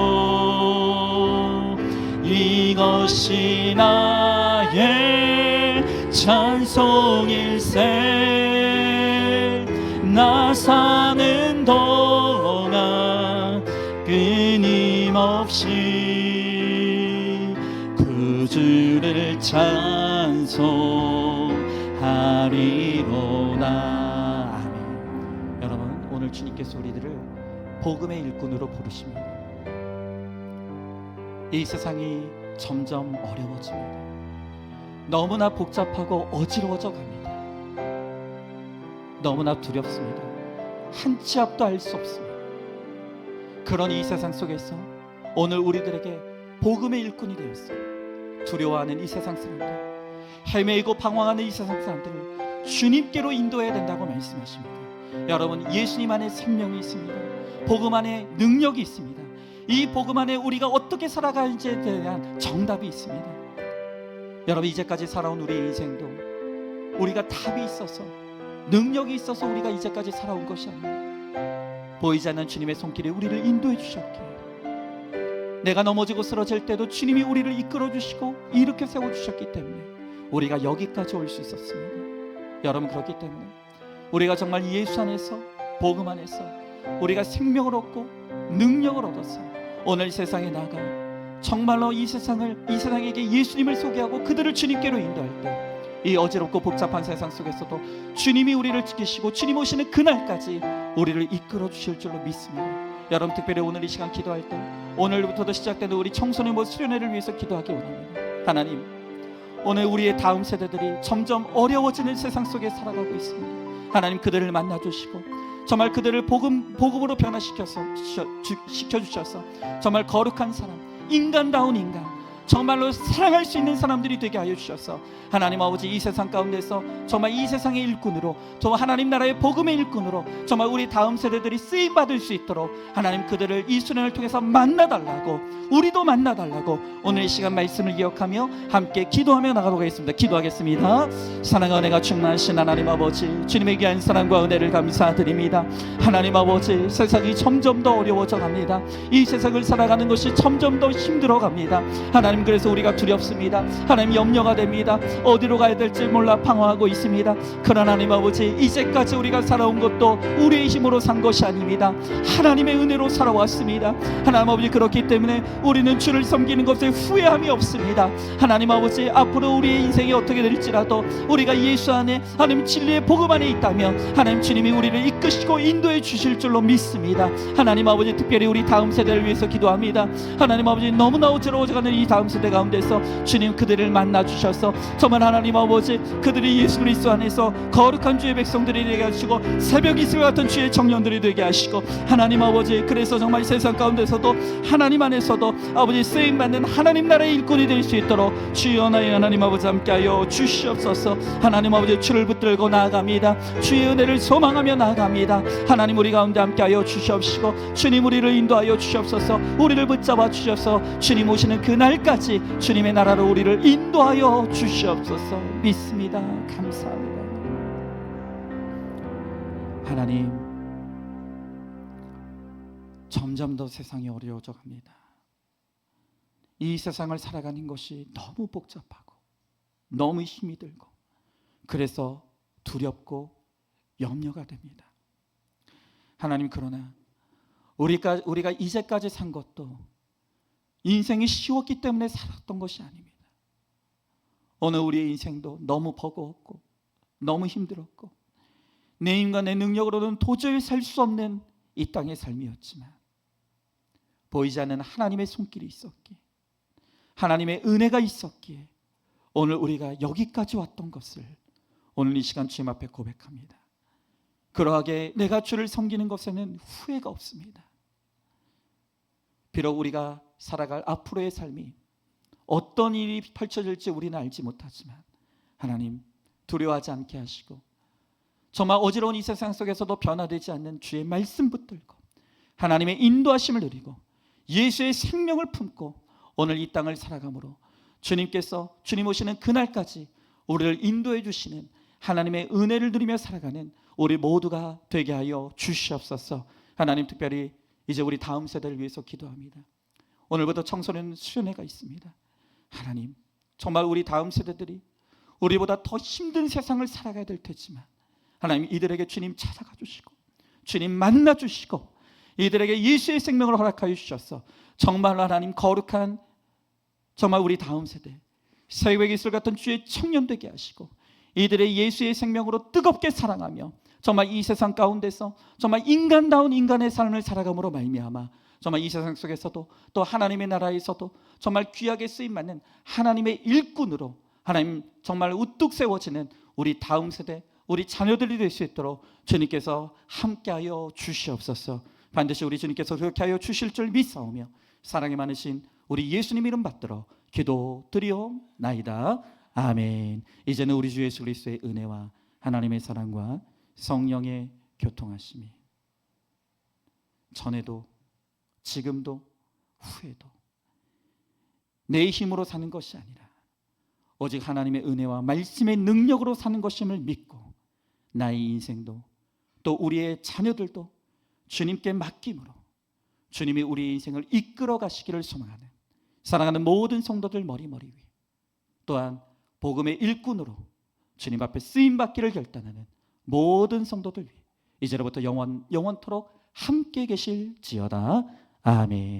이것이 나의 찬송일세. 나 사는 동안 끊임없이 그 주를 찬송하리로다. 아멘. 여러분, 오늘 주님께서 우리들을 복음의 일꾼으로 부르십니다. 이 세상이 점점 어려워집니다. 너무나 복잡하고 어지러워져 갑니다. 너무나 두렵습니다. 한 치 앞도 알 수 없습니다. 그런 이 세상 속에서 오늘 우리들에게 복음의 일꾼이 되었어요. 두려워하는 이 세상 사람들, 헤매이고 방황하는 이 세상 사람들을 주님께로 인도해야 된다고 말씀하십니다. 여러분, 예수님 안에 생명이 있습니다. 복음 안에 능력이 있습니다. 이 복음 안에 우리가 어떻게 살아가는지에 대한 정답이 있습니다. 여러분, 이제까지 살아온 우리의 인생도 우리가 답이 있어서, 능력이 있어서 우리가 이제까지 살아온 것이 아닙니다. 보이지 않는 주님의 손길에 우리를 인도해 주셨기에, 내가 넘어지고 쓰러질 때도 주님이 우리를 이끌어 주시고 일으켜 세워 주셨기 때문에 우리가 여기까지 올 수 있었습니다. 여러분, 그렇기 때문에 우리가 정말 예수 안에서, 복음 안에서 우리가 생명을 얻고 능력을 얻어서 오늘 이 세상에 나가 정말로 이 세상에게 예수님을 소개하고 그들을 주님께로 인도할 때, 이 어지럽고 복잡한 세상 속에서도 주님이 우리를 지키시고 주님 오시는 그날까지 우리를 이끌어 주실 줄로 믿습니다. 여러분, 특별히 오늘 이 시간 기도할 때, 오늘부터도 시작되는 우리 청소년 모습 수련회를 위해서 기도하기 원합니다. 하나님, 오늘 우리의 다음 세대들이 점점 어려워지는 세상 속에 살아가고 있습니다. 하나님, 그들을 만나주시고 정말 그들을 복음으로 시켜주셔서 정말 거룩한 사람, 인간다운 인간, 정말로 사랑할 수 있는 사람들이 되게 하여 주셔서 하나님 아버지, 이 세상 가운데서 정말 이 세상의 일꾼으로, 정말 하나님 나라의 복음의 일꾼으로 정말 우리 다음 세대들이 쓰임받을 수 있도록 하나님 그들을 이 수련을 통해서 만나달라고, 우리도 만나달라고 오늘 이 시간 말씀을 기억하며 함께 기도하며 나가도록 하겠습니다. 기도하겠습니다. 사랑과 은혜가 충만하신 하나님 아버지, 주님의 귀한 사랑과 은혜를 감사드립니다. 하나님 아버지, 세상이 점점 더 어려워져 갑니다. 이 세상을 살아가는 것이 점점 더 힘들어 갑니다. 하나님, 그래서 우리가 두렵습니다. 하나님, 염려가 됩니다. 어디로 가야 될지 몰라 방황하고 있습니다. 그러나 하나님 아버지, 이제까지 우리가 살아온 것도 우리의 힘으로 산 것이 아닙니다. 하나님의 은혜로 살아왔습니다. 하나님 아버지, 그렇기 때문에 우리는 주를 섬기는 것에 후회함이 없습니다. 하나님 아버지, 앞으로 우리의 인생이 어떻게 될지라도 우리가 예수 안에, 하나님 진리의 복음 안에 있다면 하나님 주님이 우리를 이끄시고 인도해 주실 줄로 믿습니다. 하나님 아버지, 특별히 우리 다음 세대를 위해서 기도합니다. 하나님 아버지, 너무나 어지러워져가는 이 다음 세대 가운데서 주님 그들을 만나 주셔서 정말 하나님 아버지, 그들이 예수 그리스도 안에서 거룩한 주의 백성들이 되게 하시고 새벽 이슬 같은 주의 청년들이 되게 하시고, 하나님 아버지, 그래서 정말 세상 가운데서도 하나님 안에서도 아버지 쓰임받는 하나님 나라의 일꾼이 될 수 있도록 주여 나의 하나님 아버지 함께하여 주시옵소서. 하나님 아버지, 주를 붙들고 나아갑니다. 주의 은혜를 소망하며 나아갑니다. 하나님, 우리 가운데 함께하여 주시옵시고 주님 우리를 인도하여 주시옵소서. 우리를 붙잡아 주셔서 주님 오시는 그날까지 주님의 나라로 우리를 인도하여 주시옵소서. 믿습니다. 감사합니다. 하나님, 점점 더 세상이 어려워져 갑니다. 이 세상을 살아가는 것이 너무 복잡하고 너무 힘이 들고, 그래서 두렵고 염려가 됩니다. 하나님, 그러나 우리가 이제까지 산 것도 인생이 쉬웠기 때문에 살았던 것이 아닙니다. 오늘 우리의 인생도 너무 버거웠고 너무 힘들었고 내 힘과 내 능력으로는 도저히 살 수 없는 이 땅의 삶이었지만 보이지 않는 하나님의 손길이 있었기에, 하나님의 은혜가 있었기에 오늘 우리가 여기까지 왔던 것을 오늘 이 시간 주님 앞에 고백합니다. 그러하게 내가 주를 섬기는 것에는 후회가 없습니다. 비록 우리가 살아갈 앞으로의 삶이 어떤 일이 펼쳐질지 우리는 알지 못하지만 하나님 두려워하지 않게 하시고 정말 어지러운 이 세상 속에서도 변화되지 않는 주의 말씀 붙들고 하나님의 인도하심을 누리고 예수의 생명을 품고 오늘 이 땅을 살아가므로 주님께서 주님 오시는 그날까지 우리를 인도해 주시는 하나님의 은혜를 누리며 살아가는 우리 모두가 되게 하여 주시옵소서. 하나님, 특별히 이제 우리 다음 세대를 위해서 기도합니다. 오늘부터 청소년 수련회가 있습니다. 하나님, 정말 우리 다음 세대들이 우리보다 더 힘든 세상을 살아가야 될 테지만 하나님, 이들에게 주님 찾아가 주시고 주님 만나 주시고 이들에게 예수의 생명을 허락하여 주셔서 정말로 하나님 거룩한 정말 우리 다음 세대 새벽의 이슬 같은 주의 청년 되게 하시고 이들의 예수의 생명으로 뜨겁게 사랑하며 정말 이 세상 가운데서 정말 인간다운 인간의 삶을 살아감으로 말미암아 정말 이 세상 속에서도 또 하나님의 나라에서도 정말 귀하게 쓰임받는 하나님의 일꾼으로 하나님 정말 우뚝 세워지는 우리 다음 세대 우리 자녀들이 될 수 있도록 주님께서 함께하여 주시옵소서. 반드시 우리 주님께서 그렇게 하여 주실 줄 믿사오며 사랑이 많으신 우리 예수님 이름 받들어 기도드리옵나이다. 아멘. 이제는 우리 주 예수 그리스도의 은혜와 하나님의 사랑과 성령의 교통하심이 전에도 지금도 후에도 내 힘으로 사는 것이 아니라 오직 하나님의 은혜와 말씀의 능력으로 사는 것임을 믿고 나의 인생도 또 우리의 자녀들도 주님께 맡김으로 주님이 우리의 인생을 이끌어 가시기를 소망하는 사랑하는 모든 성도들 머리머리 위 또한 복음의 일꾼으로 주님 앞에 쓰임받기를 결단하는 모든 성도들 위 이제로부터 영원토록 함께 계실지어다. 아멘.